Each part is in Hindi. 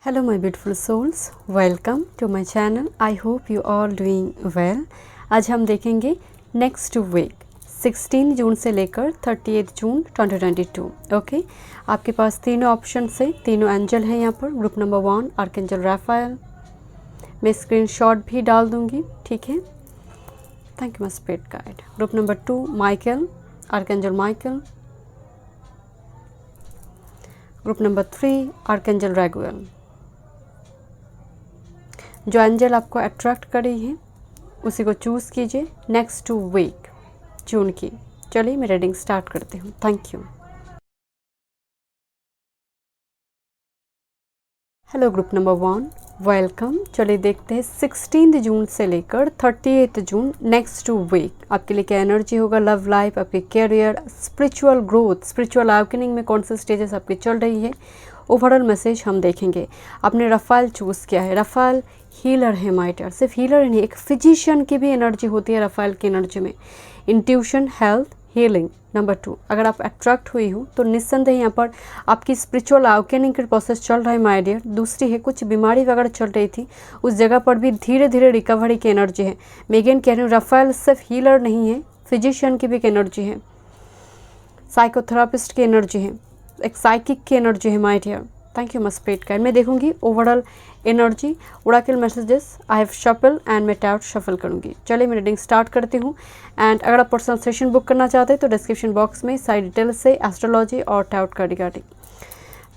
Hello my beautiful souls, welcome to my channel. I hope you all doing well. आज हम देखेंगे नेक्स्ट वीक 16 जून से लेकर 38 जून 2022. ओके, आपके पास तीनों ऑप्शन है, तीनों एंजल हैं यहाँ पर. ग्रुप नंबर 1 आर्कएंजल राफेल, मैं स्क्रीनशॉट भी डाल दूँगी, ठीक है. Thank you my spirit guide. Group number 2 Michael, archangel Michael. Group number 3 archangel Raguel. जो एंजल आपको अट्रैक्ट कर रही है उसी को चूज़ कीजिए नेक्स्ट वीक जून की. चलिए मैं रीडिंग स्टार्ट करती हूँ. Thank you. Hello group number 1, welcome. चलिए देखते हैं 16 जून से लेकर 38 जून नेक्स्ट वीक आपके लिए क्या एनर्जी होगा. लव लाइफ, आपके career, spiritual growth, spiritual awakening में कौन से स्टेजेस आपकी चल रही है. ओवरऑल मैसेज हम देखेंगे. आपने रफाल चूज़ किया है. रफाल हीलर है माय डियर. सिर्फ हीलर नहीं, एक फिजिशियन की भी एनर्जी होती है रफाल की एनर्जी में. Intuition, health, healing. नंबर 2, अगर आप अट्रैक्ट हुई हो तो निस्संदेह यहाँ पर आपकी स्पिरिचुअल अवेकनिंग का प्रोसेस चल रहा है माय डियर. दूसरी है, कुछ बीमारी वगैरह चल रही थी उस जगह पर भी धीरे धीरे रिकवरी की एनर्जी है. मैं अगेन कह रही हूँ, रफाल सिर्फ हीलर नहीं है, फिजिशियन की भी एक एनर्जी है, साइकोथेरापिस्ट की एनर्जी है, एक साइकिक की एनर्जी है my dear. Thank you my spirit guide. मैं देखूंगी overall energy, oracle messages. I have shuffle and मैं टैरोट शफल करूंगी. चलिए मैं रीडिंग स्टार्ट करती हूँ. एंड अगर आप पर्सनल सेशन बुक करना चाहते हैं तो डिस्क्रिप्शन बॉक्स में सारी डिटेल से एस्ट्रोलॉजी और टैरोट का regarding.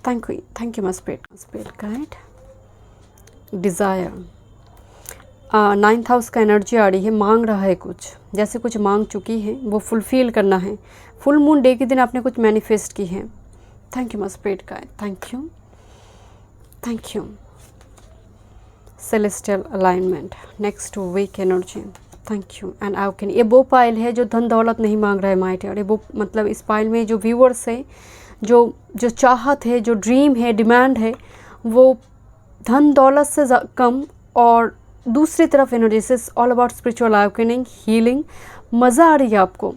Thank you my spirit guide. Desire, 9th house का एनर्जी आ रही है. मांग रहा है कुछ, जैसे कुछ मांग चुकी है वो फुलफिल करना है. फुल मून डे के दिन आपने कुछ मैनिफेस्ट की है. Thank you my spirit guide. Thank you. Celestial alignment, next week energy. Thank you. And आउकन, ये वो पाइल है जो धन दौलत नहीं मांग रहा है माय डियर. ये वो मतलब इस पाइल में जो व्यूअर्स है, जो चाहत है, जो ड्रीम है, डिमांड है, वो धन दौलत से कम और दूसरी तरफ एनर्जी से all about spiritual awakening, healing. मज़ा आ रही है आपको.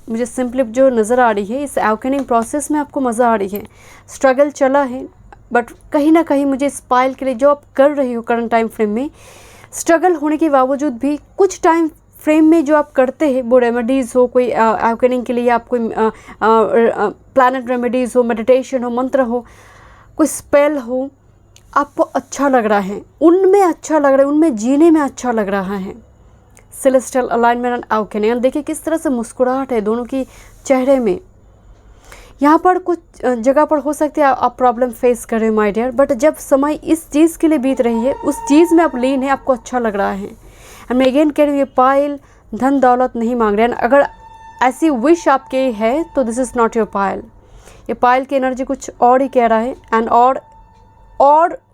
मुझे सिंपली जो नज़र आ रही है इस अवेकनिंग प्रोसेस में आपको मज़ा आ रही है. स्ट्रगल चला है बट कहीं ना कहीं मुझे इस पाइल के लिए जो आप कर रही हो करंट टाइम फ्रेम में, स्ट्रगल होने के बावजूद भी कुछ टाइम फ्रेम में जो आप करते हैं वो रेमेडीज़ हो, कोई अवेकनिंग के लिए आप कोई प्लैनेट रेमेडीज़ हो, मेडिटेशन हो, मंत्र हो, कोई स्पेल हो, आपको अच्छा लग रहा है, उनमें अच्छा लग रहा है, उनमें जीने में अच्छा लग रहा है. Celestial alignment and awakening. देखिए किस तरह से मुस्कुराहट है दोनों की चेहरे में. यहाँ पर कुछ जगह पर हो सकती है आप प्रॉब्लम फेस कर रहे हो माय डियर, बट जब समय इस चीज़ के लिए बीत रही है, उस चीज़ में आप लीन है, आपको अच्छा लग रहा है. एंड मैं अगेन कह रही हूँ, ये पाइल धन दौलत नहीं मांग रहे हैं. अगर ऐसी विश आपके है तो this is not your pile. ये पाइल की एनर्जी कुछ और ही कह रहा है एंड और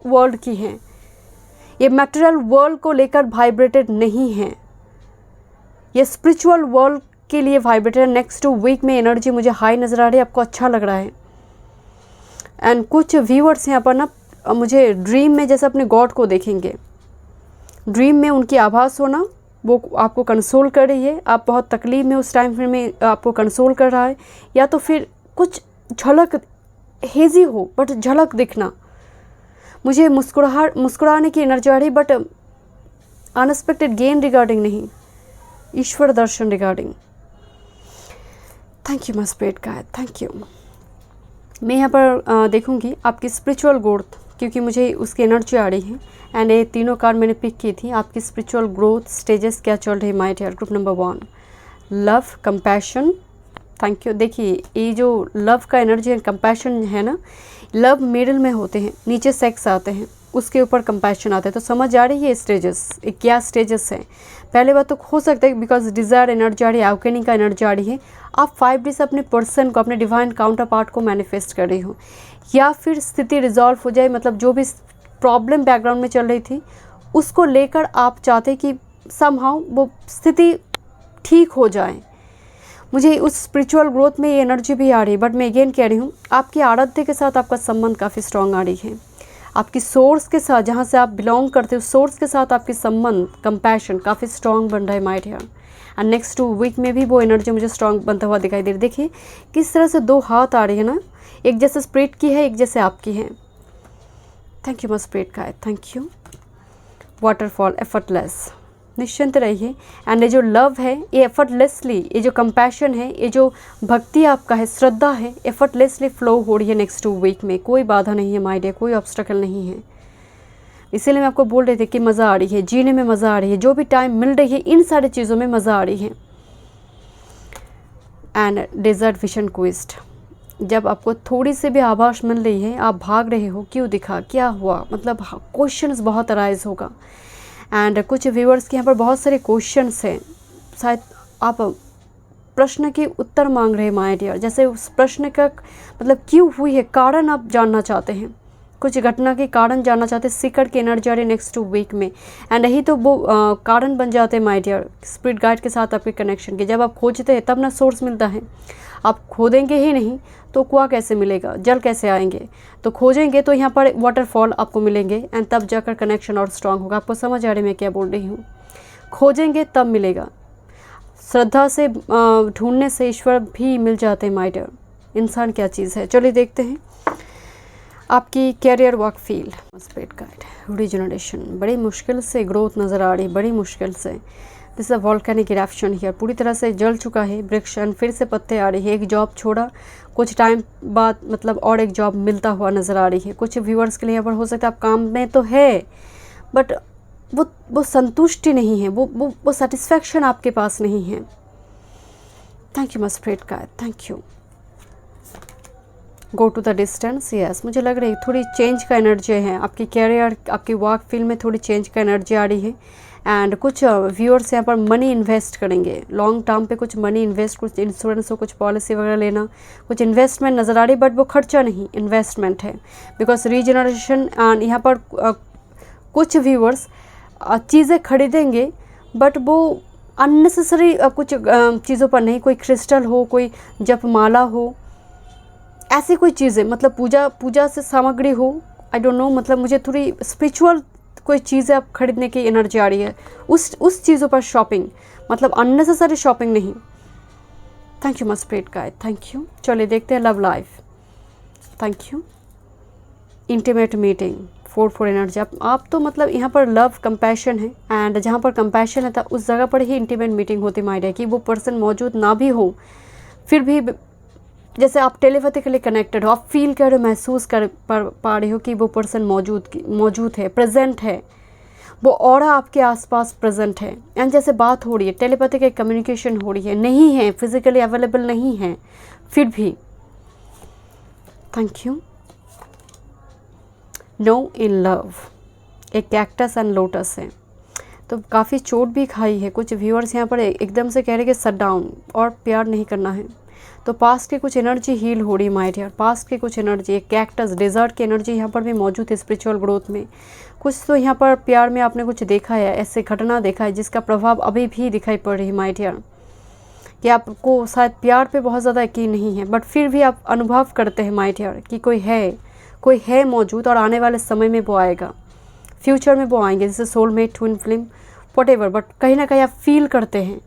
वर्ल्ड की है. ये मटेरियल वर्ल्ड को लेकर वाइब्रेटेड नहीं है, ये स्पिरिचुअल वर्ल्ड के लिए वाइब्रेटर. नेक्स्ट वीक में एनर्जी मुझे हाई नज़र आ रही है, आपको अच्छा लग रहा है. एंड कुछ व्यूअर्स यहाँ पर ना मुझे ड्रीम में जैसे अपने गॉड को देखेंगे, ड्रीम में उनकी आभास होना, वो आपको कंसोल कर रही है. आप बहुत तकलीफ में उस टाइम में आपको कंसोल कर रहा है, या तो फिर कुछ झलक हेजी हो बट झलक दिखना. मुझे मुस्कुराने की एनर्जी आ रही, बट अनएक्सपेक्टेड गेन रिगार्डिंग नहीं, ईश्वर दर्शन regarding. Thank you my spirit guide. Thank you. मैं यहाँ पर देखूँगी आपकी स्पिरिचुअल ग्रोथ, क्योंकि मुझे उसकी एनर्जी आ रही है. एंड ये तीनों कार्ड मैंने पिक की थी. आपकी स्पिरिचुअल ग्रोथ स्टेजेस क्या चल रही है my dear. Group number 1 love, compassion. Thank you. देखिए ये जो लव का एनर्जी है, कंपैशन है ना, लव मिडिल में होते हैं, नीचे सेक्स आते हैं, उसके ऊपर कंपैशन आता है. तो समझ आ रही है स्टेजेस क्या स्टेजेस हैं. पहले बात तो हो सकता है बिकॉज डिज़ायर एनर्जी आ रही है, अवेकनिंग का एनर्जी आ रही है, आप 5D से अपने पर्सन को, अपने डिवाइन काउंटर पार्ट को मैनिफेस्ट कर रही हो, या फिर स्थिति रिजॉल्व हो जाए. मतलब जो भी प्रॉब्लम बैकग्राउंड में चल रही थी उसको लेकर आप चाहते कि समहाउ वो स्थिति ठीक हो जाए. मुझे उस स्पिरिचुअल ग्रोथ में ये एनर्जी भी आ रही है. बट मैं अगेन कह रही हूँ, आपकी आराध्य के साथ आपका संबंध काफ़ी स्ट्रॉन्ग आ रही है. आपकी सोर्स के साथ, जहाँ से आप बिलोंग करते हो, सोर्स के साथ आपकी संबंध, कंपैशन काफ़ी स्ट्रॉन्ग बन रहा है my dear. And next week में भी वो एनर्जी मुझे स्ट्रॉन्ग बनता हुआ दिखाई दे रही है. देखिए किस तरह से दो हाथ आ रही है ना, एक जैसे स्पिरिट की है, एक जैसे आपकी है. थैंक यू मस्प्रेट का, थैंक यू। वाटरफॉल, एफर्टलेस, निश्चिंत रहिए। एंड ये जो लव है ये एफर्टलेसली, ये जो कंपैशन है, ये जो भक्ति आपका है, श्रद्धा है, एफर्टलेसली फ्लो हो रही है नेक्स्ट 2 वीक में। कोई बाधा नहीं है माय डियर, कोई ऑब्स्टेकल नहीं है। इसीलिए मैं आपको बोल रही थी कि मज़ा आ रही है, जीने में मज़ा आ रही है, जो भी टाइम मिल रही है इन सारी चीज़ों में मज़ा आ रही है। एंड डेजर्ट विजन क्वेस्ट, जब आपको थोड़ी सी भी आभास मिल रही है, आप भाग रहे हो, क्यों दिखा, क्या हुआ, मतलब क्वेश्चंस बहुत अराइज होगा। एंड कुछ व्यूअर्स के यहाँ पर बहुत सारे क्वेश्चंस हैं, शायद आप प्रश्न के उत्तर मांग रहे हैं माय डियर। जैसे उस प्रश्न का मतलब क्यों हुई है, कारण आप जानना चाहते हैं, कुछ घटना के कारण जानना चाहते हैं। सीकर की एनर्जी आ रही है नेक्स्ट 2 वीक में। एंड यही तो वो कारण बन जाते हैं माय डियर स्पिरिट गाइड के साथ आपके कनेक्शन के। जब आप खोजते हैं तब ना सोर्स मिलता है। आप खोदेंगे ही नहीं तो कुआं कैसे मिलेगा, जल कैसे आएंगे। तो खोजेंगे तो यहाँ पर वाटरफॉल आपको मिलेंगे एंड तब जाकर कनेक्शन और स्ट्रांग होगा। आपको समझ आ रही है मैं क्या बोल रही हूँ। खोजेंगे तब मिलेगा। श्रद्धा से ढूंढने से ईश्वर भी मिल जाते हैं माय डियर। इंसान क्या चीज़ है। चलिए देखते हैं आपकी career work field. Spirit guide, regeneration, बड़ी मुश्किल से ग्रोथ नज़र आ रही है, बड़ी मुश्किल से। This a volcanic eruption here, पूरी तरह से जल चुका है वृक्ष, फिर से पत्ते आ रही है। एक जॉब छोड़ा, कुछ टाइम बाद मतलब और एक जॉब मिलता हुआ नज़र आ रही है। कुछ व्यूअर्स के लिए यहाँ पर हो सकता है आप काम में तो है बट वो संतुष्टि नहीं है, वो सेटिस्फैक्शन आपके पास नहीं है। थैंक यू मस्प्रेट का, thank you. Go to the distance, yes, मुझे लग रही है थोड़ी चेंज का एनर्जी है आपकी कैरियर, आपकी वर्क फील्ड में थोड़ी चेंज का एनर्जी आ रही है। एंड कुछ व्यूअर्स यहाँ पर मनी इन्वेस्ट करेंगे, लॉन्ग टर्म पे कुछ मनी इन्वेस्ट, कुछ इंश्योरेंस हो, कुछ पॉलिसी वगैरह लेना, कुछ इन्वेस्टमेंट नज़र आ रही है बट वो खर्चा नहीं, इन्वेस्टमेंट है। बिकॉज रीजनरेशन एंड यहाँ पर कुछ व्यूअर्स चीज़ें खरीदेंगे बट वो अननेसेसरी कुछ चीज़ों पर नहीं। कोई क्रिस्टल हो, कोई जपमाला हो, ऐसी कोई चीज़ें, मतलब पूजा से सामग्री हो, आई डोंट नो, मतलब मुझे थोड़ी स्पिरिचुअल कोई चीज़ें आप खरीदने की एनर्जी आ रही है। उस चीज़ों पर शॉपिंग, मतलब अननेसेसरी शॉपिंग नहीं। Thank you my spirit guide, thank you. चलिए देखते हैं love life, thank you. Intimate meeting, 4 energy, आप तो मतलब यहाँ पर लव कंपैशन है एंड जहाँ पर कंपैशन है उस जगह पर ही इंटीमेट मीटिंग होती है माय डियर। कि वो पर्सन मौजूद ना भी हो फिर भी जैसे आप टेलीपैथिकली कनेक्टेड हो, आप फील कर रहे हो, महसूस कर पा रहे हो कि वो पर्सन मौजूद है, प्रेजेंट है, वो ऑरा आपके आसपास प्रेजेंट है। एंड जैसे बात हो रही है, टेलीपैथिक कम्युनिकेशन हो रही है, नहीं है फिजिकली अवेलेबल नहीं है फिर भी। Thank you. No in love, एक कैक्टस एंड लोटस है तो काफ़ी चोट भी खाई है। कुछ व्यूअर्स यहाँ पर एकदम से कह रहे हैं कि शट डाउन और प्यार नहीं करना है। तो पास्ट की कुछ एनर्जी हील हो रही है माय डियर, पास्ट की कुछ एनर्जी, एक कैक्टस डेजर्ट की एनर्जी यहाँ पर भी मौजूद है स्पिरिचुअल ग्रोथ में। कुछ तो यहाँ पर प्यार में आपने कुछ देखा है, ऐसे घटना देखा है जिसका प्रभाव अभी भी दिखाई पड़ रही है माय डियर। कि आपको शायद प्यार पे बहुत ज़्यादा यकीन नहीं है बट फिर भी आप अनुभव करते हैं माय डियर कि कोई है मौजूद और आने वाले समय में वो आएगा, फ्यूचर में वो आएंगे, जैसे soulmate, twin flame, whatever, but कहीं ना कहीं आप फील करते हैं।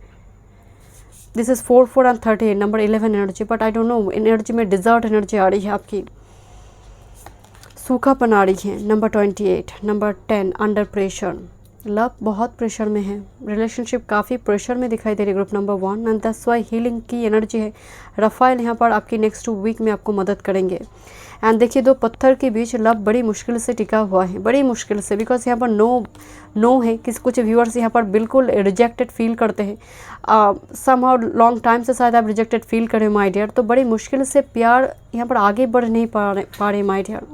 This is 4 and 38, number 11 energy, but I don't no energy में डिजर्ट एनर्जी आ रही है आपकी, सूखापन आ रही है। Number 28, number 10, under pressure, love बहुत प्रेशर में है, रिलेशनशिप काफ़ी प्रेशर में दिखाई दे रही है। Group number 1 and that's why healing की एनर्जी है। रफाइल यहाँ पर आपकी नेक्स्ट 2 वीक में आपको मदद करेंगे। एंड देखिए 2 पत्थर के बीच लव बड़ी मुश्किल से टिका हुआ है, बड़ी मुश्किल से, बिकॉज यहाँ पर नो है। कुछ व्यूअर्स यहाँ पर बिल्कुल रिजेक्टेड फील करते हैं, समहाउ लॉन्ग टाइम से शायद आप रिजेक्टेड फील करें माय डियर। तो बड़ी मुश्किल से प्यार यहाँ पर आगे बढ़ नहीं पा रहे my dear.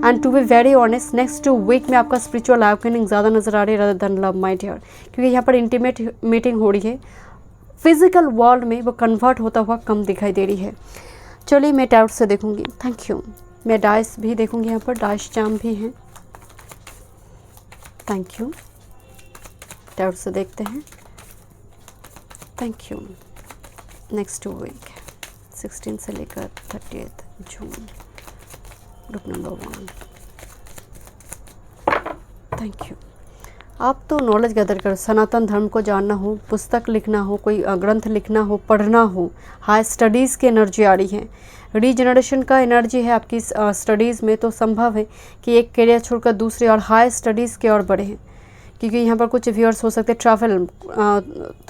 And to be very honest, next 2 week में आपका स्पिरिचुअल अवेकनिंग ज़्यादा नज़र आ रही है rather than love my dear, क्योंकि यहाँ पर इंटीमेट मीटिंग हो रही है। फिजिकल वर्ल्ड में वो कन्वर्ट होता हुआ कम दिखाई दे रही है। चलिए मैं टैरोट से देखूंगी, थैंक यू। मैं डाइस भी देखूंगी, यहाँ पर डाइस चार्म भी हैं, थैंक यू। टैरोट से देखते हैं, थैंक यू। नेक्स्ट 2 वीक 16 से लेकर 30 जून, ग्रुप नंबर 1, थैंक यू। आप तो नॉलेज गैदर करो, सनातन धर्म को जानना हो, पुस्तक लिखना हो, कोई ग्रंथ लिखना हो, पढ़ना हो, हाई स्टडीज़ की एनर्जी आ रही है, रीजनरेशन का एनर्जी है आपकी स्टडीज़ में, तो संभव है कि एक करियर छोड़कर दूसरे और हाई स्टडीज़ की ओर बढ़े हैं। क्योंकि यहाँ पर कुछ व्यूअर्स हो सकते हैं travel,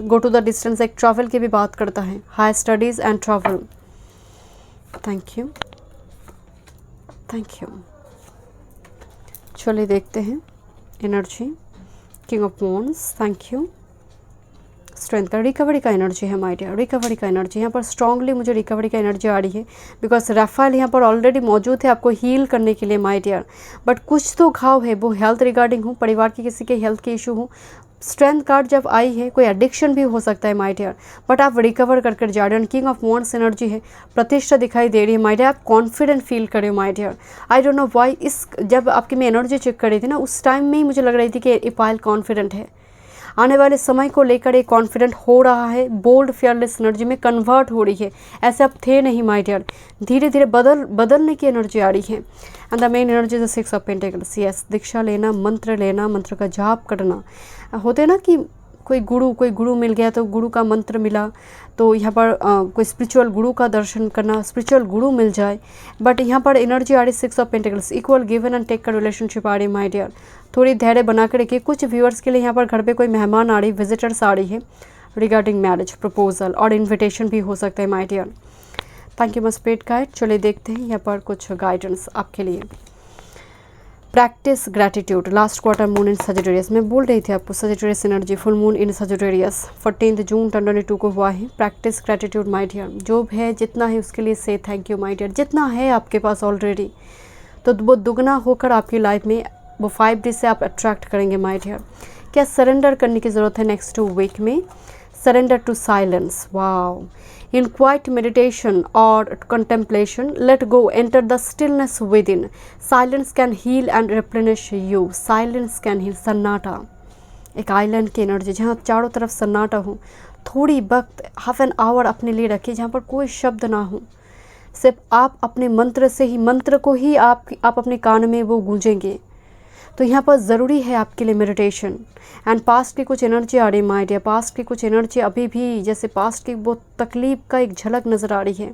go to the distance, एक ट्रैवल की भी बात करता है, high studies and travel. Thank you, thank you. चलिए देखते हैं energy. King of wands, thank you. Strength का, रिकवरी का एनर्जी है माय डियर, रिकवरी का एनर्जी यहाँ पर स्ट्रांगली मुझे रिकवरी का एनर्जी आ रही है, बिकॉज राफेल यहाँ पर ऑलरेडी मौजूद है आपको हील करने के लिए माय डियर। बट कुछ तो घाव है, वो हेल्थ रिगार्डिंग हो, परिवार की किसी के हेल्थ के इशू हो। स्ट्रेंथ कार्ड जब आई है, कोई एडिक्शन भी हो सकता है माय डियर, बट आप रिकवर कर कर जा रहे हो। किंग ऑफ वॉन्ड्स एनर्जी है, प्रतिष्ठा दिखाई दे रही है माय डियर, आप कॉन्फिडेंट फील कर रहे हो my dear. I don't know why, इस जब आपकी मैं एनर्जी चेक कर रही थी ना, उस टाइम में ही मुझे लग रही थी कि ये पायल कॉन्फिडेंट है, आने वाले समय को लेकर एक कॉन्फिडेंट हो रहा है, बोल्ड फियरलेस एनर्जी में कन्वर्ट हो रही है। ऐसे अब थे नहीं माय डियर, धीरे धीरे बदलने की एनर्जी आ रही है। And the main energy is 6 of pentacles. Yes, दीक्षा लेना, मंत्र का जाप करना। होते ना कि कोई गुरु मिल गया तो गुरु का मंत्र मिला, तो यहाँ पर कोई स्पिरिचुअल गुरु का दर्शन करना, स्पिरिचुअल गुरु मिल जाए। बट यहाँ पर एनर्जी आ रही 6 of pentacles, equal given and take का रिलेशनशिप आ रही माय डियर। थोड़ी धैर्य बना के रखिए। कुछ व्यूअर्स के लिए यहाँ पर घर पे कोई मेहमान आ रही, विजिटर्स आ रही है, रिगार्डिंग मैरिज प्रपोजल और इन्विटेशन भी हो सकता है my dear. Thank you my spirit guide. चलिए देखते हैं यहाँ पर कुछ गाइडेंस आपके लिए। Practice gratitude, last quarter moon in Sagittarius. मैं बोल रही थी आपको Sagittarius energy, full moon in Sagittarius 14 June 2022 को हुआ है। प्रैक्टिस ग्रैटिट्यूड माय डियर, जो भी है जितना है उसके लिए से थैंक यू माय डियर। जितना है आपके पास ऑलरेडी, तो वो दुगना होकर आपकी लाइफ में वो 5D से आप अट्रैक्ट करेंगे माय डियर। क्या सरेंडर करने की ज़रूरत है नेक्स्ट 2 वीक में? Surrender to silence. Wow, in quiet meditation or contemplation, let go, enter the stillness within. Silence can heal and replenish you. Silence can heal. सन्नाटा, एक आइलैंड की एनर्जी जहाँ चारों तरफ सन्नाटा हो। थोड़ी वक्त, हाफ एन आवर अपने लिए रखिए जहाँ पर कोई शब्द ना हो, सिर्फ आप अपने मंत्र से ही, मंत्र को ही आप अपने कान में वो गूंजेंगे। तो यहाँ पर ज़रूरी है आपके लिए मेडिटेशन। एंड पास्ट की कुछ एनर्जी आ रही है माय डियर, पास्ट की कुछ एनर्जी अभी भी, जैसे पास्ट की वो तकलीफ का एक झलक नज़र आ रही है,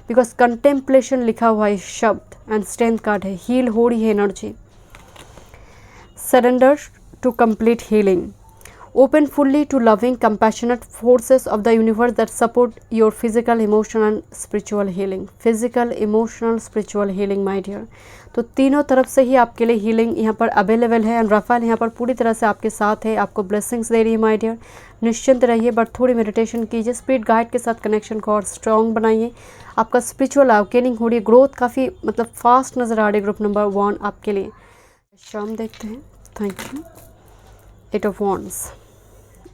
बिकॉज कंटेम्पलेशन लिखा हुआ है शब्द, एंड स्ट्रेंथ कार्ड है, हील हो रही है energy. Surrender to complete healing, open fully to loving compassionate forces of the universe that support your physical, emotional and spiritual healing. Physical, emotional, spiritual healing my dear. तो तीनों तरफ से ही आपके लिए हीलिंग यहाँ पर अवेलेबल है। एंड राफेल यहाँ पर पूरी तरह से आपके साथ है, आपको ब्लेसिंग्स दे रही है माय डियर। निश्चिंत रहिए, बट थोड़ी मेडिटेशन कीजिए, स्पिरिट गाइड के साथ कनेक्शन को और स्ट्रॉन्ग बनाइए। आपका स्पिरिचुअल अवेकनिंग हो रही है, ग्रोथ काफ़ी मतलब फास्ट नज़र आ रही है ग्रुप नंबर 1 आपके लिए। शाम देखते हैं। Thank you. 8 of wands,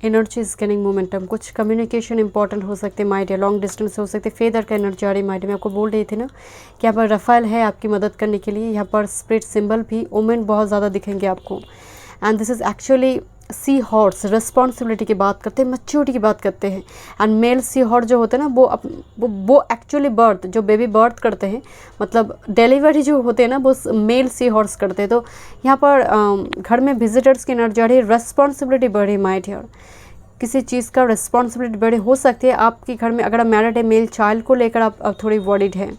energy is gaining momentum. कुछ कम्युनिकेशन इंपॉर्टेंट हो सकते हैं माय डियर, लॉन्ग डिस्टेंस हो सकते हैं। फेदर का एनर्जी आ रही है माय डियर, मैं आपको बोल रही थी ना कि यहाँ पर राफेल है आपकी मदद करने के लिए। यहाँ पर स्पिरिट सिंबल भी, ओमेन बहुत ज़्यादा दिखेंगे आपको। And this is actually sea horse, responsibility की बात करते हैं, मैच्योरिटी की बात करते हैं। एंड मेल सी हॉर्स जो होते हैं ना, वो एक्चुअली बर्थ, जो बेबी बर्थ करते हैं, मतलब डिलीवरी जो होते हैं ना, वो मेल सी हॉर्स करते हैं। तो यहाँ पर घर में विजिटर्स की एनर्जी आ रही है, रिस्पॉन्सिबिलिटी बढ़ रही है माय डियर। किसी चीज़ का रिस्पॉन्सिबिलिटी बड़ी हो सकती है आपके घर में। अगर आप मैरिड है, मेल चाइल्ड को लेकर आप थोड़ी वॉरिड है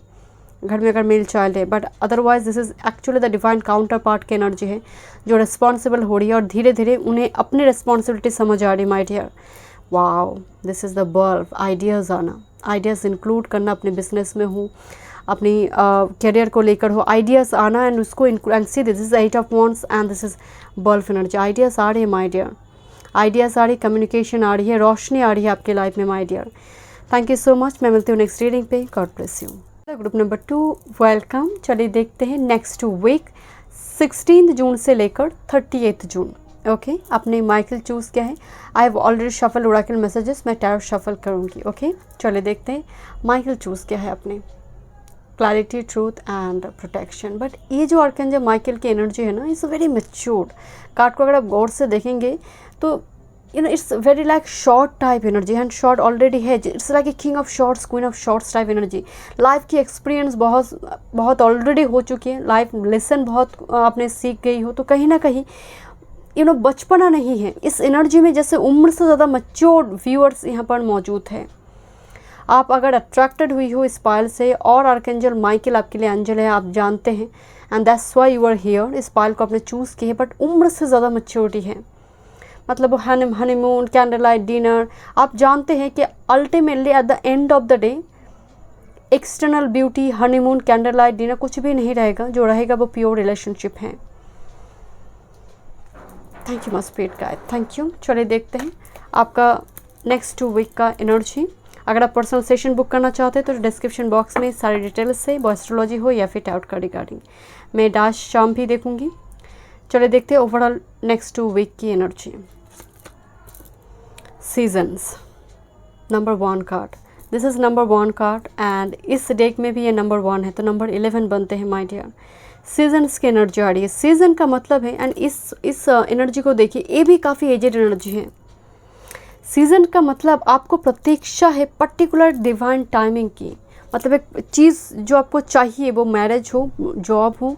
घर में, अगर मेल चाइल्ड है। But otherwise this is actually the divine counter part की एनर्जी है जो रिस्पॉन्सिबल हो रही है, और धीरे धीरे उन्हें अपनी रिस्पॉन्सिबिलिटी समझ आ रही है my dear. Wow, this is the bulb. Ideas आना, आइडियाज़ इंक्लूड करना अपने बिजनेस में हो, अपनी करियर को लेकर हो, आइडियाज़ आना एंड उसको and see this is 8 of wands and this is bulb energy. Ideas आ रही है माय डियर, आइडियाज़ आ रही, कम्युनिकेशन आ रही है, रोशनी आ रही है आपके लाइफ में my dear. Thank you so much. मैं मिलती हूँ नेक्स्ट रीडिंग पे। God bless you. Group number 2, welcome. चलिए देखते हैं नेक्स्ट वीक 16 जून से लेकर 38 जून। ओके, आपने माइकल चूज़ किया है। I have already shuffle Oracle messages, मैं टैरो शफल करूँगी। ओके, चलिए देखते हैं माइकल चूज़ किया है आपने। Clarity, truth and protection. But ये जो आर्कएंजल माइकल की एनर्जी है ना, इट्स वेरी मैच्योर्ड। कार्ड को अगर आप गौर से देखेंगे तो it's very like sword type energy, and sword already है। It's like a king of swords, queen of swords type energy. Life की एक्सपीरियंस बहुत ऑलरेडी हो चुकी है, लाइफ लेसन बहुत आपने सीख गई हो, तो कहीं ना कहीं बचपना नहीं है इस एनर्जी में, जैसे उम्र से ज़्यादा मैच्योर व्यूअर्स यहाँ पर मौजूद है। आप अगर अट्रैक्टेड हुई हो इस पायल से, और आर्कएंजल माइकल आपके लिए एंजल है, आप जानते हैं, and that's why you are here, इस पायल को आपने चूज़ की है, बट उम्र से ज़्यादा मैच्योरिटी है। मतलब हनीमून, कैंडल लाइट डिनर, आप जानते हैं कि ultimately at the end of the day external beauty, honeymoon, candle light dinner कुछ भी नहीं रहेगा, जो रहेगा वो प्योर रिलेशनशिप है। Thank you my spirit guide, thank you. चलिए देखते हैं आपका नेक्स्ट 2 वीक का एनर्जी। अगर आप पर्सनल सेशन बुक करना चाहते हैं तो डिस्क्रिप्शन बॉक्स में सारी डिटेल्स से, वो एस्ट्रोलॉजी हो या फिर टाउट का रिगार्डिंग, मैं डैश शाम भी देखूंगी। चलिए देखते हैं ओवरऑल नेक्स्ट 2 वीक की energy. Seasons, number 1 card, this is number 1 card, and इस डेक में भी ये नंबर 1 है तो नंबर 11 बनते हैं माय डियर। सीजन्स की एनर्जी आ रही है, सीजन का मतलब है, एंड इस एनर्जी को देखिए, ये भी काफ़ी एजेड एनर्जी है। सीजन का मतलब आपको प्रतीक्षा है पर्टिकुलर डिवाइन टाइमिंग की, मतलब एक चीज़ जो आपको चाहिए, वो मैरिज हो, जॉब हो,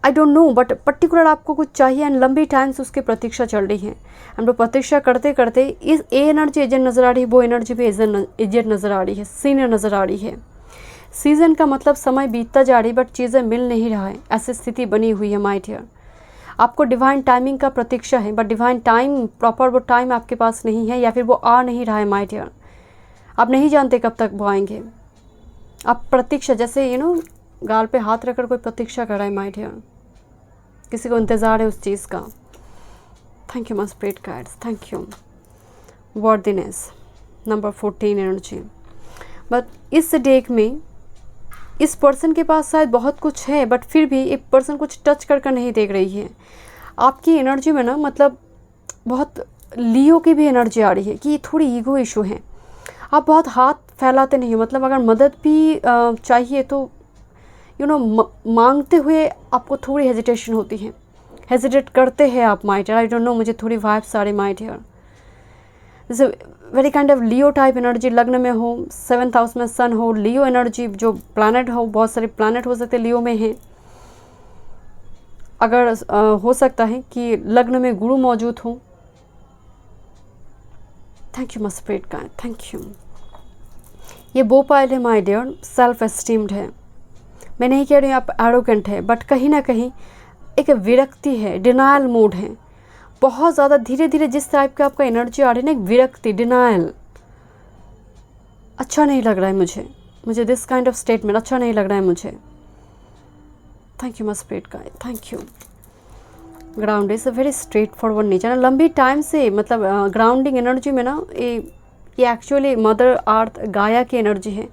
आई डोंट नो, बट पर्टिकुलर आपको कुछ चाहिए एंड लंबी टाइम से उसकी प्रतीक्षा चल रही है। एंड वो प्रतीक्षा करते करते इस एनर्जी एजेंट नज़र आ रही है, वो एनर्जी भी एजेंट नज़र आ रही है, सीनियर नज़र आ रही है। सीज़न का मतलब समय बीतता जा रही बट चीज़ें मिल नहीं रहा है, ऐसी स्थिति बनी हुई है माय डियर। आपको डिवाइन टाइमिंग का प्रतीक्षा है, बट डिवाइन टाइम, प्रॉपर वो टाइम आपके पास नहीं है, या फिर वो आ नहीं रहा है माय डियर। आप नहीं जानते कब तक वो आएंगे। आप प्रतीक्षा, जैसे गाल पे हाथ रखकर कोई प्रतीक्षा कर रहा है माय डियर, किसी को इंतज़ार है उस चीज़ का। Thank you my spirit guides, thank you. Worthiness, number 14 energy. But इस डेक में इस पर्सन के पास शायद बहुत कुछ है, बट फिर भी एक पर्सन कुछ टच कर नहीं देख रही है। आपकी एनर्जी में ना, मतलब बहुत लियो की भी एनर्जी आ रही है कि थोड़ी ईगो इशू है। आप बहुत हाथ फैलाते नहीं हो, मतलब अगर मदद भी चाहिए तो मांगते हुए आपको थोड़ी हेजिटेशन होती है, हेजिटेट करते हैं आप my dear. I don't know, मुझे थोड़ी वाइब्स आ रही माय डियर, जैसे very kind of Leo type energy, लग्न में हो, 7th हाउस में सन हो, लियो एनर्जी जो प्लैनेट हो, बहुत सारे प्लैनेट हो सकते लियो में हैं। अगर हो सकता है कि लग्न में गुरु मौजूद हो। Thank you my spirit guide, thank you. ये बोपाइल है माय डियर, सेल्फ एस्टीम्ड है। मैं नहीं कह रही हूँ आप एरोगेंट है, बट कहीं ना कहीं एक विरक्ति है, डिनायल मूड है, बहुत ज़्यादा धीरे धीरे जिस टाइप का आपका एनर्जी आ रही है ना, एक विरक्ति, डिनायल, अच्छा नहीं लग रहा है मुझे दिस काइंड ऑफ स्टेटमेंट अच्छा नहीं लग रहा है मुझे। Thank you my spirit guide, thank you. Ground is a very straight forward nature. लंबी टाइम से, मतलब ग्राउंडिंग एनर्जी में ना, ये एक्चुअली मदर अर्थ गाया की एनर्जी है।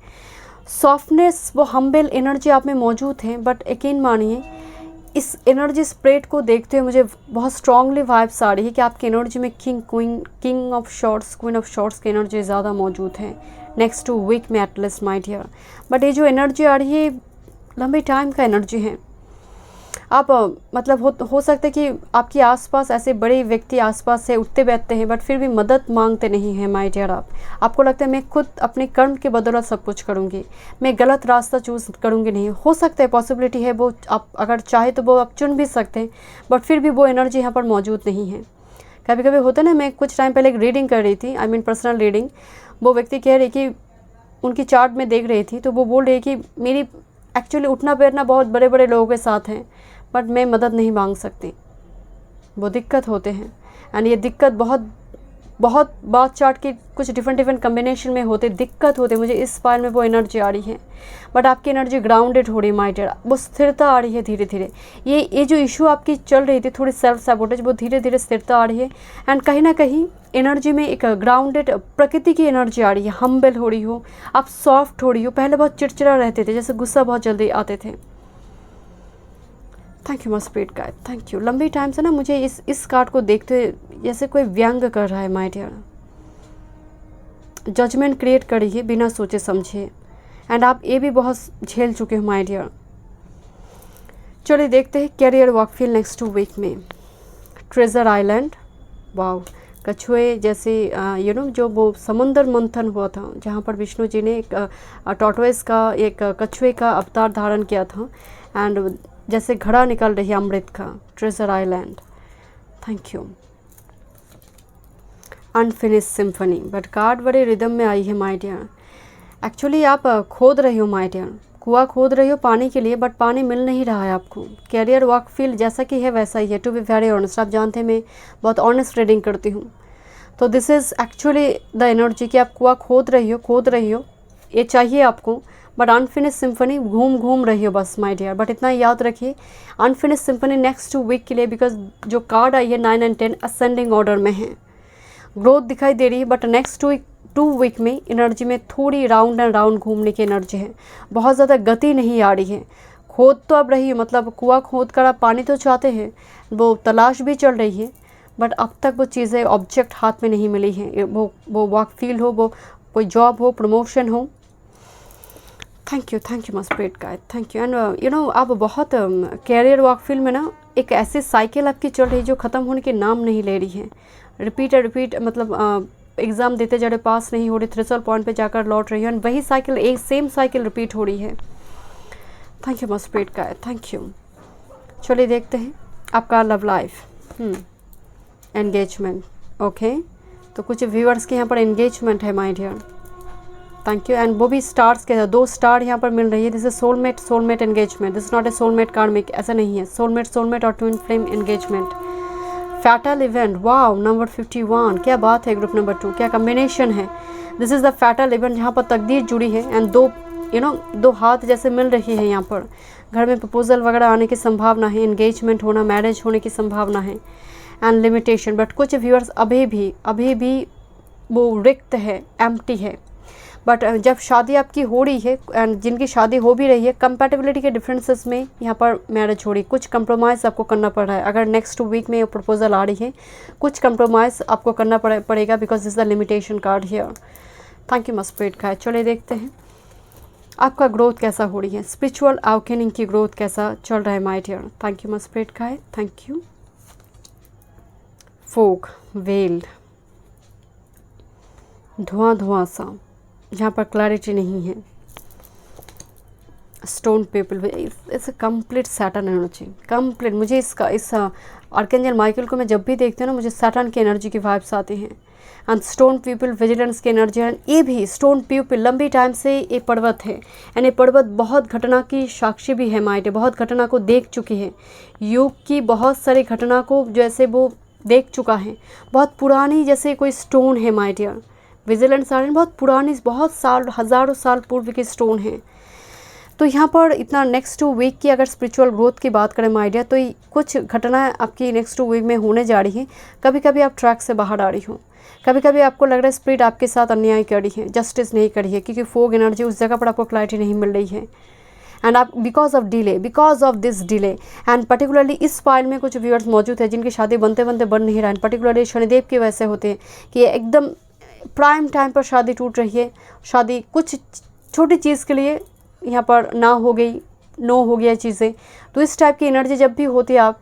सॉफ्टनेस, वो हम्बल एनर्जी आप में मौजूद है, बट यकीन मानिए इस एनर्जी स्प्रेड को देखते हुए मुझे बहुत स्ट्रांगली वाइब्स आ रही है कि आपकी एनर्जी में king of swords, queen of shorts की एनर्जी ज़्यादा मौजूद है नेक्स्ट 2 वीक में एटलीस्ट माय डियर। बट ये जो एनर्जी आ रही है लंबे टाइम का एनर्जी है। आप मतलब हो सकता है कि आपके आसपास ऐसे बड़े व्यक्ति आसपास से उठते बैठते हैं, बट फिर भी मदद मांगते नहीं हैं माय डियर। आपको लगता है मैं खुद अपने कर्म के बदौलत सब कुछ करूँगी, मैं गलत रास्ता चूज़ करूँगी नहीं। हो सकता है, पॉसिबिलिटी है, वो आप अगर चाहे तो वो आप चुन भी सकते हैं, बट फिर भी वो एनर्जी यहाँ पर मौजूद नहीं है। कभी कभी होता है ना, मैं कुछ टाइम पहले एक रीडिंग कर रही थी, आई मीन पर्सनल रीडिंग। वो व्यक्ति कह रही कि उनकी चार्ट में देख रही थी, तो वो बोल रही कि मेरी एक्चुअली उठना बैठना बहुत बड़े बड़े लोगों के साथ हैं, बट मैं मदद नहीं मांग सकती, वो दिक्कत होते हैं। एंड ये दिक्कत बहुत बात चार्ट के कुछ डिफरेंट कम्बिनेशन में होते, दिक्कत होते। मुझे इस फाइल में वो एनर्जी आ रही है, बट आपकी एनर्जी ग्राउंडेड हो रही है माय डियर, वो स्थिरता आ रही है धीरे धीरे। ये जो इशू आपकी चल रही थी, थोड़ी सेल्फ सैबोटेज, वो धीरे धीरे स्थिरता आ रही है। एंड कहीं ना कहीं एनर्जी में एक ग्राउंडेड प्रकृति की एनर्जी आ रही है, हम्बल हो रही हो, आप सॉफ्ट हो रही हो। पहले बहुत चिड़चिड़ा रहते थे, जैसे गुस्सा बहुत जल्दी आते थे। Thank you my spirit guide, thank you. लंबी टाइम से ना मुझे इस कार्ड को देखते हुए जैसे कोई व्यंग कर रहा है माय डियर, जजमेंट क्रिएट करी है बिना सोचे समझे। एंड आप ये भी बहुत झेल चुके हो माय डियर। चलिए देखते हैं कैरियर वर्कफील्ड नेक्स्ट 2 वीक में। ट्रेजर आइलैंड, वाओ, कछुए जैसे जो वो समुंदर मंथन हुआ था, जहाँ पर विष्णु जी ने एक टॉर्टोइस का, एक कछुए का अवतार धारण किया था, एंड जैसे घड़ा निकल रही है अमृत का। Treasure island, thank you. Unfinished symphony, but card बड़े रिदम में आई है माय डियर। एक्चुअली आप खोद रही हो माय डियर, कुआं खोद रही हो पानी के लिए, बट पानी मिल नहीं रहा है आपको। कैरियर वर्क फील्ड जैसा कि है वैसा ही है। टू बी वेरी ऑनेस्ट, आप जानते हैं मैं बहुत ऑनेस्ट रीडिंग करती हूँ। तो this is actually the energy कि आप कुआं खोद रही हो, ये चाहिए आपको, बट अनफिनिश सिम्फनी घूम घूम रही हो बस माय डियर। बट इतना याद रखिए, अनफिनिश सिम्फनी नेक्स्ट 2 वीक के लिए, बिकॉज जो कार्ड आई है 9 एंड 10 असेंडिंग ऑर्डर में है, ग्रोथ दिखाई दे रही है, बट नेक्स्ट 2 वीक में एनर्जी में थोड़ी राउंड एंड राउंड घूमने की एनर्जी है। बहुत ज़्यादा गति नहीं आ रही है। खोद तो अब रही है, मतलब कुआं खोद कर आप पानी तो चाहते हैं, वो तलाश भी चल रही है, बट अब तक वो चीज़ें ऑब्जेक्ट हाथ में नहीं मिली हैं। वो वर्क फील्ड हो, वो कोई जॉब हो, प्रमोशन हो। Thank you my spirit guide, thank you. And you know आप बहुत कैरियर वर्क फील्ड में ना एक ऐसी साइकिल आपकी चल रही है जो ख़त्म होने के नाम नहीं ले रही है। रिपीट मतलब एग्ज़ाम देते जा रहे, पास नहीं हो रहे, थ्रेशोल्ड पॉइंट पे जाकर लौट रही है, एंड वही साइकिल, एक सेम साइकिल रिपीट हो रही है। Thank you my spirit guide, thank you. चलिए देखते हैं आपका लव लाइफ, एंगेजमेंट। ओके, तो कुछ व्यूअर्स के यहाँ पर एंगेजमेंट है my dear, thank you. And वो भी स्टार्स के 2 स्टार यहाँ पर मिल रही है। This is soulmate engagement, this not a soulmate कार्मिक, ऐसा नहीं है। सोलमेट और twin flame engagement, fatal event, wow, number 51, क्या बात है। ग्रुप नंबर 2, क्या कम्बिनेशन है। This is the fatal event जहाँ पर तकदीर जुड़ी है, एंड 2 हाथ जैसे मिल रही है। यहाँ पर घर में प्रपोजल वगैरह आने की संभावना है, एंगेजमेंट होना, मैरिज होने की संभावना है, एंड लिमिटेशन। बट कुछ व्यूअर्स अभी भी वो रिक्त है, एम्प्टी है। बट जब शादी आपकी हो रही है, एंड जिनकी शादी हो भी रही है, कंपैटिबिलिटी के डिफरेंसेस में यहाँ पर मैरिज हो रही है। कुछ कंप्रोमाइज़ आपको करना पड़ रहा है। अगर नेक्स्ट वीक में ये प्रपोजल आ रही है, कुछ कंप्रोमाइज़ आपको करना पड़ेगा, because this the limitation card here. Thank you my spirit guide. चलिए देखते हैं आपका ग्रोथ कैसा हो रही है, स्पिरिचुअल अवेकनिंग की ग्रोथ कैसा चल रहा है my dear. Thank you my spirit guide, thank you. Fog, veiled, धुआं सा, जहाँ पर क्लैरिटी नहीं है। Stone people, it's complete Saturn energy, complete. मुझे इस आर्कएंजल माइकल को मैं जब भी देखती हूँ ना, मुझे सैटर्न की एनर्जी की वाइब्स आती हैं। एंड स्टोन पीपल विजिलेंस की एनर्जी है। ये भी स्टोन पीपल लंबी टाइम से ये पर्वत है, एंड ये पर्वत बहुत घटना की साक्षी भी है माइट, बहुत घटना को देख चुकी है। युग की बहुत सारी घटना को जैसे वो देख चुका है। बहुत पुरानी जैसे कोई स्टोन है माय डियर। विजिलेंट साइड बहुत पुरानी, बहुत साल, हज़ारों साल पूर्व के स्टोन हैं। तो यहाँ पर इतना नेक्स्ट 2 वीक की अगर स्पिरिचुअल ग्रोथ की बात करें माय डियर, तो कुछ घटनाएं आपकी नेक्स्ट 2 वीक में होने जा रही हैं। कभी कभी आप ट्रैक से बाहर आ रही हो, कभी कभी आपको लग रहा है स्पिरिट आपके साथ अन्याय कर रही है, जस्टिस नहीं करी है, क्योंकि फोग एनर्जी उस जगह पर आपको क्लैरिटी नहीं मिल रही है। एंड आप because of this delay, and particularly इस फाइल में कुछ व्यूअर्स मौजूद है जिनकी शादी बनते बनते बन नहीं रहा है। पर्टिकुलरली शनिदेव की वजह से होते हैं कि ये एकदम प्राइम टाइम पर शादी टूट रही है। शादी कुछ छोटी चीज़ के लिए यहाँ पर ना हो गई, नो हो गया चीज़ें। तो इस टाइप की एनर्जी जब भी होती है, आप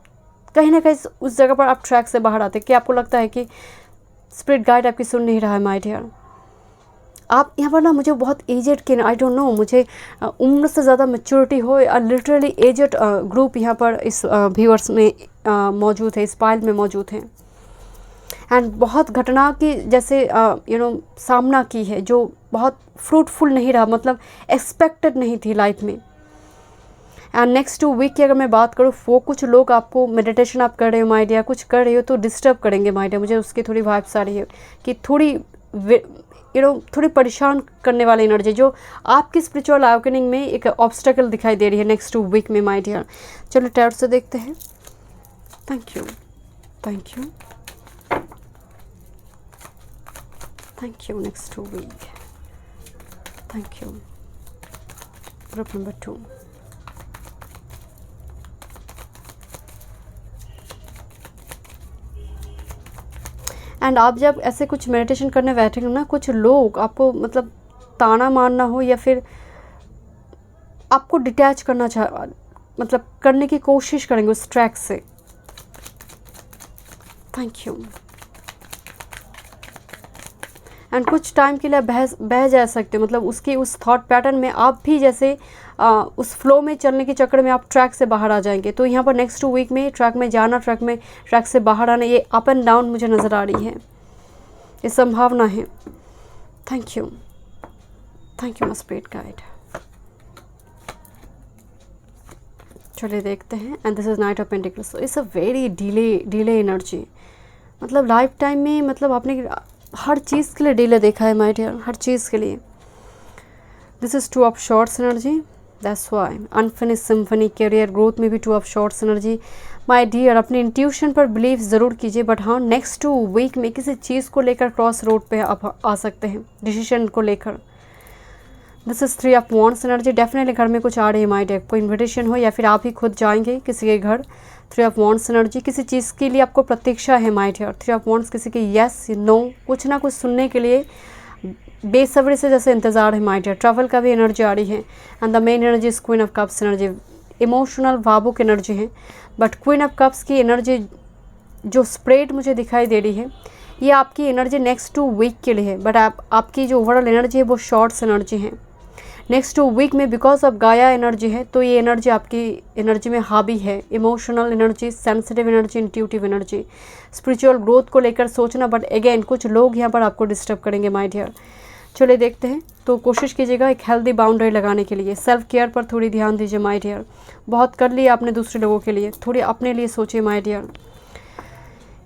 कहीं ना कहीं उस जगह पर आप ट्रैक से बाहर आते हैं कि आपको लगता है कि स्पिरिट गाइड आपकी सुन नहीं रहा है माय डियर। आप यहाँ पर ना, मुझे बहुत एजेड के, आई डोंट नो, मुझे उम्र से ज़्यादा मैच्योरिटी हो, लिटरली एजेड ग्रुप यहाँ पर इस व्यूअर्स में मौजूद है, इस फाइल में मौजूद है। एंड बहुत घटना की जैसे सामना की है, जो बहुत फ्रूटफुल नहीं रहा, मतलब एक्सपेक्टेड नहीं थी लाइफ में। एंड नेक्स्ट 2 वीक की अगर मैं बात करूँ, वो कुछ लोग आपको मेडिटेशन आप कर रहे हो माय डियर, कुछ कर रही हो तो डिस्टर्ब करेंगे माय डियर। मुझे उसकी थोड़ी वाइब्स आ रही है कि थोड़ी थोड़ी परेशान करने वाली एनर्जी जो आपकी स्पिरिचुअल अवेकनिंग में एक ऑब्स्टेकल दिखाई दे रही है नेक्स्ट 2 वीक में माय डियर। चलो टैरोट से देखते हैं। Thank you, thank you, thank you. Next 2 week, thank you. Group number 2, and आप जब ऐसे कुछ मेडिटेशन करने बैठेंगे ना, कुछ लोग आपको मतलब ताना मारना हो या फिर आपको डिटैच करना मतलब करने की कोशिश करेंगे उस ट्रैक से। Thank you. एंड कुछ टाइम के लिए बह जा सकते हो, मतलब उसकी उस थॉट पैटर्न में आप भी जैसे उस फ्लो में चलने के चक्कर में आप ट्रैक से बाहर आ जाएंगे। तो यहाँ पर नेक्स्ट 2 वीक में ट्रैक में जाना, ट्रैक से बाहर आना, ये अप एंड डाउन मुझे नज़र आ रही है, ये संभावना है। Thank you my spirit guide. चलिए देखते हैं। And this is night of pentacles. It's a very delay energy, मतलब लाइफ टाइम में, मतलब आपने हर चीज़ के लिए डिले देखा है माय डियर, हर चीज़ के लिए। This is 2 of swords energy, that's why unfinished symphony, career growth में भी 2 of swords energy. My dear, अपने इंट्यूशन पर बिलीव ज़रूर कीजिए, बट हाँ नेक्स्ट 2 वीक में किसी चीज़ को लेकर क्रॉस रोड पे आप आ सकते हैं, डिसीजन को लेकर। This is 3 of wands energy, definitely घर में कुछ आ रही है माय डियर, कोई इन्विटेशन हो या फिर आप ही खुद जाएंगे किसी के घर। 3 ऑफ वॉन्ड्स एनर्जी, किसी चीज़ के लिए आपको प्रतीक्षा है माय डियर। 3 ऑफ वॉन्ड्स, किसी की यस नो, कुछ ना कुछ सुनने के लिए बेसब्री से जैसे इंतज़ार है माय डियर। ट्रैवल का भी एनर्जी आ रही है। And the main energy is queen of cups energy, emotional भावुक एनर्जी है, बट क्वीन ऑफ कप्स की एनर्जी जो स्प्रेड मुझे दिखाई दे रही है, ये आपकी एनर्जी नेक्स्ट 2 वीक के लिए है, बट आपकी जो ओवरऑल एनर्जी है वो शॉर्ट्स एनर्जी है। नेक्स्ट 2 वीक में बिकॉज ऑफ गाया एनर्जी है, तो ये एनर्जी आपकी एनर्जी में हावी है। Emotional energy, sensitive energy, intuitive energy, spiritual growth को लेकर सोचना, बट अगेन कुछ लोग यहाँ पर आपको डिस्टर्ब करेंगे माय डियर। चलिए देखते हैं। तो कोशिश कीजिएगा एक हेल्दी बाउंड्री लगाने के लिए, सेल्फ केयर पर थोड़ी ध्यान दीजिए माय डियर। बहुत कर लिया आपने दूसरे लोगों के लिए, थोड़ी अपने लिए सोचिए माय डियर।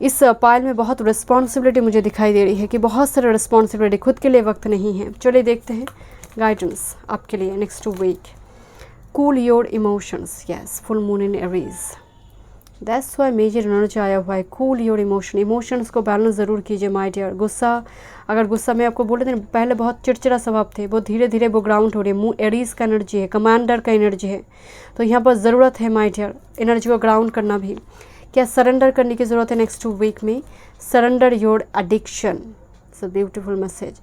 इस पाइल में बहुत रिस्पॉन्सिबिलिटी मुझे दिखाई दे रही है कि बहुत सारा रिस्पॉन्सिबिलिटी, खुद के लिए वक्त नहीं है। चलिए देखते हैं गाइडेंस आपके लिए next 2 week. Cool your emotions, yes, full moon in Aries, that's why major energy आया हुआ है। कूल योर इमोशंस को बैलेंस ज़रूर कीजिए माय डियर। गुस्सा, अगर गुस्सा में आपको बोले थे पहले बहुत चिड़चिड़ा स्वभाव थे, वो धीरे धीरे वो ग्राउंड हो रही है। मून एरीज का एनर्जी है, कमांडर का एनर्जी है, तो यहाँ पर ज़रूरत है माय डियर एनर्जी को ग्राउंड करना भी। क्या सरेंडर करने की ज़रूरत है नेक्स्ट 2 वीक में। Surrender your addiction, it's a beautiful message.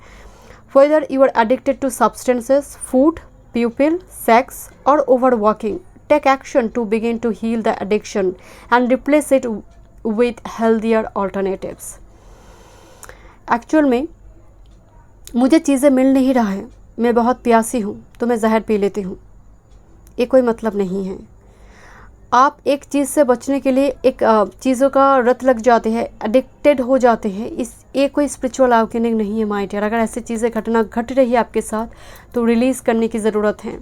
Whether you are addicted to substances, food, people, sex or overworking, take action to begin to heal the addiction and replace it with healthier alternatives. Actual में मुझे चीज़ें मिल नहीं रहा है, मैं बहुत प्यासी हूँ तो मैं जहर पी लेती हूँ, ये कोई मतलब नहीं है। आप एक चीज़ से बचने के लिए एक चीज़ों का रत लग जाते हैं, एडिक्टेड हो जाते हैं, ये कोई स्पिरिचुअल अवेकनिंग नहीं है माय डियर। अगर ऐसी चीज़ें घट रही है आपके साथ तो रिलीज़ करने की ज़रूरत है।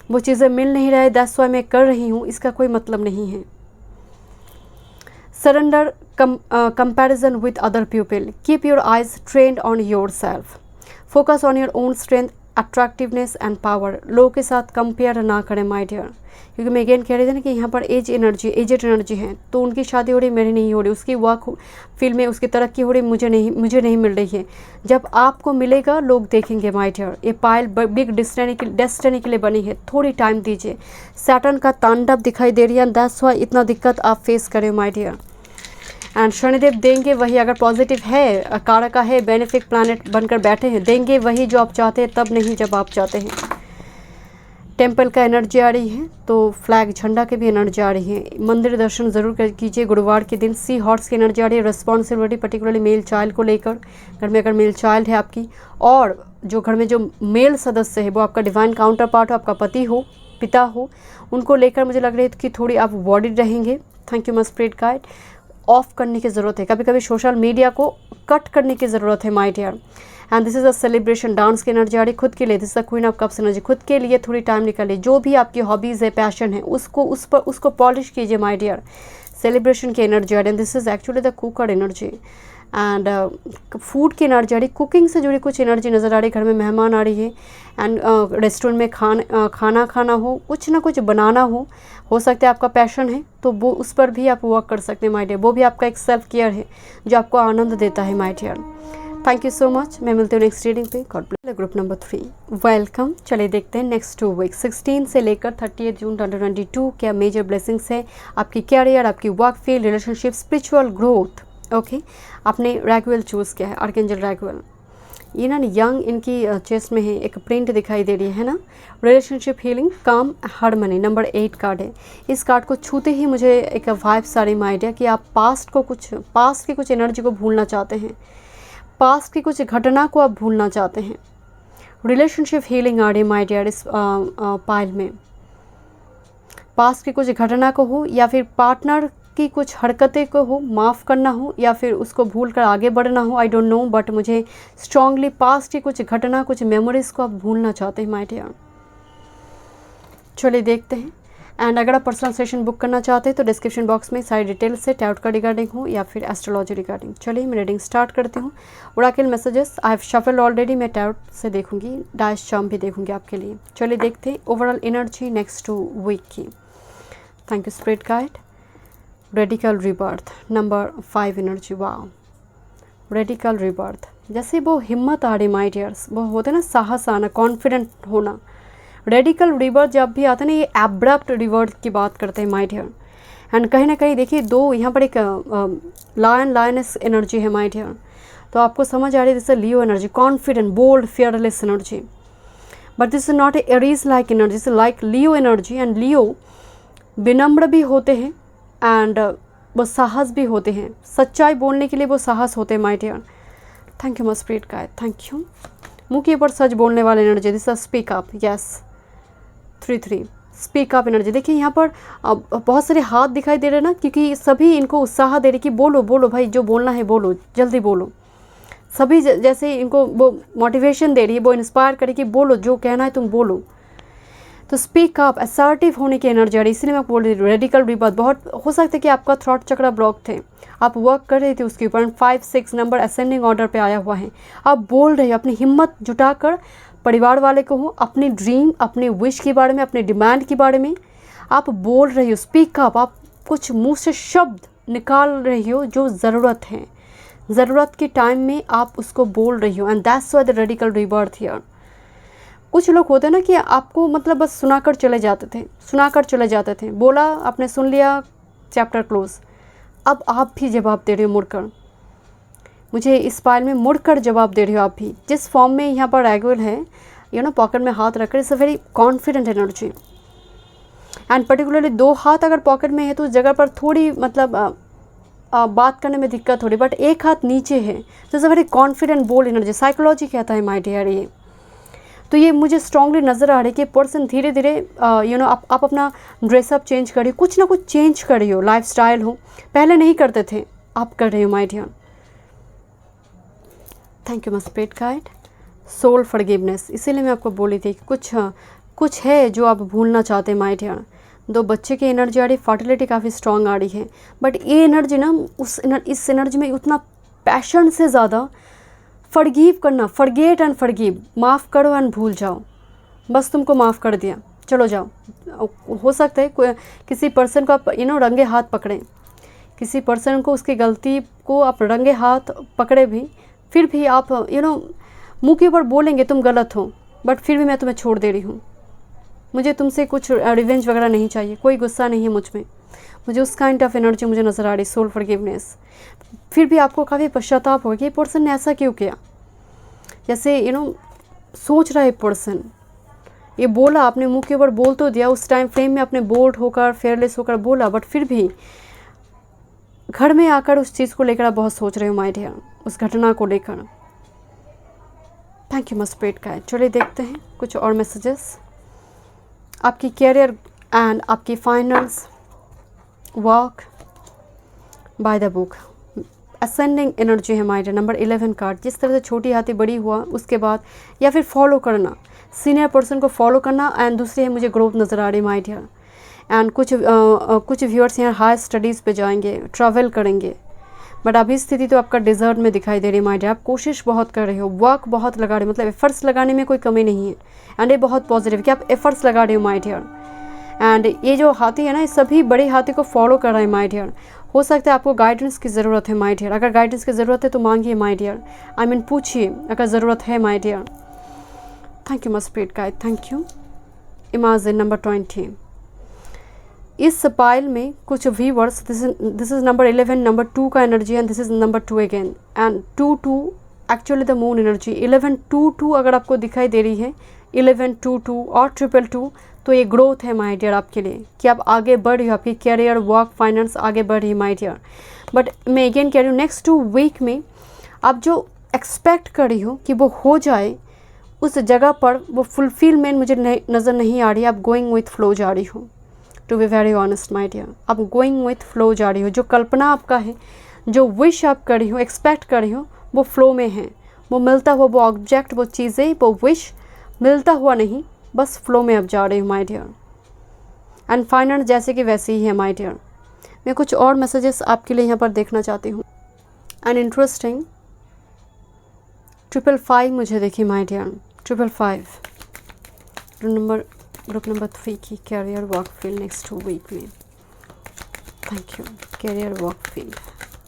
वो चीज़ें मिल नहीं रहा है, दैट्स वाई मैं कर रही हूँ, इसका कोई मतलब नहीं है। Surrender comparison with other people, keep your eyes trend on your self, focus on your own strength, attractiveness and power. लोगों के साथ कंपेयर ना करें माय डियर, क्योंकि मैं अगेन कह रही थी ना कि यहाँ पर एजेड एनर्जी है, तो उनकी शादी हो रही, मेरी नहीं हो रही, उसकी वर्क फील्ड में उसकी तरक्की हो रही, मुझे नहीं मिल रही है। जब आपको मिलेगा लोग देखेंगे माय डियर। ये पाइल बिग डेस्टिनी के लिए बनी है, थोड़ी टाइम दीजिए। सैटर्न का तांडव दिखाई दे रही है, दैट्स वाई इतना दिक्कत आप फेस करें माय डियर। एंड शनिदेव देंगे वही, अगर पॉजिटिव है, कारका है, बेनिफिक प्लैनेट बनकर बैठे हैं, देंगे वही जो आप चाहते हैं, तब नहीं जब आप चाहते हैं। टेंपल का एनर्जी आ रही है, तो फ्लैग झंडा के भी एनर्जी आ रही है। मंदिर दर्शन ज़रूर कीजिए गुरुवार के दिन। सी हॉर्स की एनर्जी आ रही है, रिस्पॉन्सिबिलिटी पर्टिकुलरली मेल चाइल्ड को लेकर। घर में अगर मेल चाइल्ड है आपकी, और जो घर में जो मेल सदस्य है वो आपका डिवाइन काउंटर पार्ट हो, आपका पति हो, पिता हो, उनको लेकर मुझे लग रही है कि थोड़ी आप वॉरिड रहेंगे। Thank you my spirit guide. Of करने की ज़रूरत है, कभी कभी सोशल मीडिया को कट करने की ज़रूरत है my dear. And this is a celebration, dance की एनर्जी आ रही खुद के लिए। This is the queen of cups energy, खुद के लिए थोड़ी टाइम निकालिए। जो भी आपकी हॉबीज़ है, पैशन है, उसको पॉलिश कीजिए माय डियर। सेलिब्रेशन की एनर्जी आ रही है। This is actually the cooker energy and food की एनर्जी आ रही, कुकिंग से जुड़ी कुछ एनर्जी नज़र आ रही। घर में मेहमान आ रही है एंड रेस्टोरेंट में खाना खाना हो, कुछ ना कुछ बनाना हो सकता है आपका पैशन है, तो वो उस पर भी आप वर्क कर सकते हैं माय डियर। वो भी आपका एक सेल्फ केयर है जो आपको आनंद देता है my dear. Thank you so much. मैं मिलती हूँ नेक्स्ट रीडिंग पे। God bless. Group number 3, welcome. चलिए देखते हैं नेक्स्ट 2 वीक 16 से लेकर 30 जून 2022 क्या मेजर ब्लेसिंग्स है आपकी कैरियर, आपकी work field, relationship, spiritual growth. Okay, आपने रैगुएल चूज़ किया है, आर्कएंजल रैगुएल। ये ना यंग इनकी चेस्ट में है, एक प्रिंट दिखाई दे रही है ना। रिलेशनशिप, हीलिंग, काम, हार्मनी, नंबर 8 कार्ड है। इस कार्ड को छूते ही मुझे एक वाइब्स आ रही माय डियर कि आप पास्ट की कुछ एनर्जी को भूलना चाहते हैं। पास्ट की कुछ घटना को आप भूलना चाहते हैं। रिलेशनशिप हीलिंग आ रही है माय डियर इस पाइल में। पास्ट की कुछ घटना को हो या फिर पार्टनर की कुछ हरकतें को हो, माफ़ करना हो या फिर उसको भूल कर आगे बढ़ना हो, आई डोंट नो, बट मुझे स्ट्रांगली पास्ट की कुछ घटना, कुछ मेमोरीज़ को आप भूलना चाहते हैं माय डियर। चलिए देखते हैं। एंड अगर आप पर्सनल सेशन बुक करना चाहते हैं तो डिस्क्रिप्शन बॉक्स में सारी डिटेल्स से टैरोट का रिगार्डिंग हो या फिर एस्ट्रोलॉजी रिगार्डिंग। चलिए मैं रीडिंग स्टार्ट करती हूँ। Oracle messages I have shuffle already, मैं टैरोट से देखूंगी, डैश चार्म भी देखूंगी आपके लिए। चलिए देखते हैं ओवरऑल एनर्जी नेक्स्ट 2 वीक की। Thank you spirit guide. Radical rebirth number 5 energy. Wow, radical rebirth. जैसे वो हिम्मत आ रही माय डियर्स, वो होते ना साहस आना, कॉन्फिडेंट होना। रेडिकल रिवर्थ जब भी आता है ना, ये एब्रप्ट रिवर्थ की बात करते हैं माय डियर। एंड कहीं ना कहीं देखिए दो यहाँ पर एक लायनस एनर्जी है माय डियर, तो आपको समझ आ रही है this Leo energy, confident, bold, fearless energy. But this is not a Aries like energy, is like Leo energy. And Leo विनम्र भी होते हैं एंड वो साहस भी होते हैं, सच्चाई बोलने के लिए वो साहस होते हैं my dear. Thank you my spirit guide, thank you. मुँह के ऊपर सच बोलने वाले energy, this is speak up, yes 3 speak up energy. देखिए यहाँ पर बहुत सारे हाथ दिखाई दे रहे हैं ना, क्योंकि सभी इनको उत्साह दे रहे कि बोलो बोलो भाई, जो बोलना है बोलो, जल्दी बोलो। सभी जैसे इनको वो मोटिवेशन दे रही है, वो इंस्पायर करे कि बोलो, जो कहना है तुम बोलो। तो स्पीक अप, असर्टिव होने की एनर्जी आ रही है, इसलिए मैं बोल रही हूँ रेडिकल रिबर्थ। बहुत हो सकता है कि आपका थ्रॉट चक्र ब्लॉक थे, आप वर्क कर रहे थे उसके ऊपर। 5-6 नंबर असेंडिंग ऑर्डर पे आया हुआ है। आप बोल रहे हो, अपनी हिम्मत जुटाकर परिवार वाले को हो, अपनी ड्रीम, अपने विश के बारे में, अपने डिमांड के बारे में आप बोल रही हो। स्पीक अप, आप कुछ मुंह से शब्द निकाल रही हो जो ज़रूरत है, ज़रूरत के टाइम में आप उसको बोल रही हो। And that's why the radical rebirth here. कुछ लोग होते हैं ना कि आपको मतलब बस सुनाकर चले जाते थे, बोला आपने, सुन लिया, चैप्टर क्लोज। अब आप भी जवाब दे रहे हो मुड़कर, मुझे इस पाइल में मुड़कर जवाब दे रहे हो आप भी। जिस फॉर्म में यहाँ पर रेगुलर है, पॉकेट में हाथ रखकर, it's a very confident energy. And particularly 2 हाथ अगर पॉकेट में है तो उस जगह पर थोड़ी मतलब बात करने में दिक्कत हो रही, बट 1 हाथ नीचे है तो it's a very confident, bold energy. Psychology कहता है माय डियर ये। तो ये मुझे स्ट्रांगली नज़र आ रही है कि पर्सन धीरे धीरे आप अपना ड्रेसअप चेंज करिए, कुछ ना कुछ चेंज करिए हो, लाइफ स्टाइल हो, पहले नहीं करते थे, आप कर रहे हो my dear. Thank you my spirit guide. Soul forgiveness, इसीलिए मैं आपको बोली थी कि कुछ है जो आप भूलना चाहते हैं माय डियर। 2 बच्चे की एनर्जी आ रही, फर्टिलिटी काफ़ी स्ट्रांग आ रही है, बट ये एनर्जी ना इस एनर्जी में उतना पैशन से ज़्यादा फॉरगिव करना, फॉरगेट एंड फॉरगिव, माफ़ करो एंड भूल जाओ। बस तुमको माफ़ कर दिया, चलो जाओ। हो सकता है किसी पर्सन को आप रंगे हाथ पकड़ें, किसी पर्सन को उसकी गलती को आप रंगे हाथ पकड़े भी, फिर भी आप मुंह के ऊपर बोलेंगे तुम गलत हो, बट फिर भी मैं तुम्हें छोड़ दे रही हूँ, मुझे तुमसे कुछ रिवेंज वगैरह नहीं चाहिए, कोई गुस्सा नहीं है मुझ में, मुझे उस काइंड ऑफ एनर्जी मुझे नज़र आ रही, सोल फॉरगिवनेस। फिर भी आपको काफ़ी पश्चाताप होगा कि ये पर्सन ने ऐसा क्यों किया। जैसे सोच रहा है पर्सन, ये बोला, आपने मुंह के ऊपर बोल तो दिया, उस टाइम फ्रेम में आपने बोल्ड होकर, फेयरलेस होकर बोला, बट फिर भी घर में आकर उस चीज़ को लेकर आप बहुत सोच रहे हो माय डियर, उस घटना को लेकर। Thank you my spirit guide. चलिए देखते हैं कुछ और मैसेजेस। आपकी कैरियर एंड आपकी finance, work, by the book, ascending energy है माय डियर। नंबर 11 कार्ड, जिस तरह से छोटी हाथी बड़ी हुआ उसके बाद, या फिर फॉलो करना, सीनियर पर्सन को फॉलो करना। एंड दूसरी है मुझे ग्रोथ नज़र आ रही माय डियर। एंड कुछ व्यूअर्स यहाँ हाई स्टडीज़ पे जाएंगे, ट्रैवल करेंगे, बट अभी स्थिति तो आपका डिज़र्ट में दिखाई दे रही है माय डियर। आप कोशिश बहुत कर रहे हो, वर्क बहुत लगा रहे हो, मतलब एफर्ट्स लगाने में कोई कमी नहीं है। एंड ये बहुत पॉजिटिव कि आप एफर्ट्स लगा रहे हो माय डियर। एंड ये जो हाथी है ना, ये सभी बड़े हाथी को फॉलो कर रहा है माय डियर। हो सकता है आपको गाइडेंस की ज़रूरत है माय डियर, अगर गाइडेंस की ज़रूरत है तो मांगिए माय डियर, आई मीन पूछिए अगर ज़रूरत है my dear. Thank you my spirit guide, thank you. Imagine number 20, इस पाइल में कुछ viewers, this is number 11, number 2 का energy, and this is number 2 again, and 2 actually the moon energy. 11-2 अगर आपको दिखाई दे रही है, 11-2 और 222, तो ये ग्रोथ है माय डियर आपके लिए, कि आप आगे बढ़ रही हो, आपकी कैरियर, वर्क, फाइनेंस आगे बढ़ रही है माय डियर। बट मैं अगेन कह रही हूँ नेक्स्ट 2 वीक में आप जो एक्सपेक्ट कर रही हो कि वो हो जाए, उस जगह पर वो फुलफिलमेंट मुझे नज़र नहीं आ रही। आप गोइंग विथ फ्लो जा रही हो, to be very honest my dear, आप गोइंग विथ फ्लो जा रही हो। जो कल्पना आपका है, जो विश आप कर रही हो, एक्सपेक्ट कर रही हो, वो फ्लो में है। वो मिलता हुआ, वो ऑब्जेक्ट, वो चीज़ें, वो विश मिलता हुआ नहीं, बस फ्लो में अब जा रही हूँ माय डियर। एंड फाइनल जैसे कि वैसे ही है माय डियर। मैं कुछ और मैसेजेस आपके लिए यहाँ पर देखना चाहती हूँ। एंड इंटरेस्टिंग 555 मुझे देखिए माय डियर, 555 ग्रुप नंबर 3 की career work field next week में। Thank you. Career work field,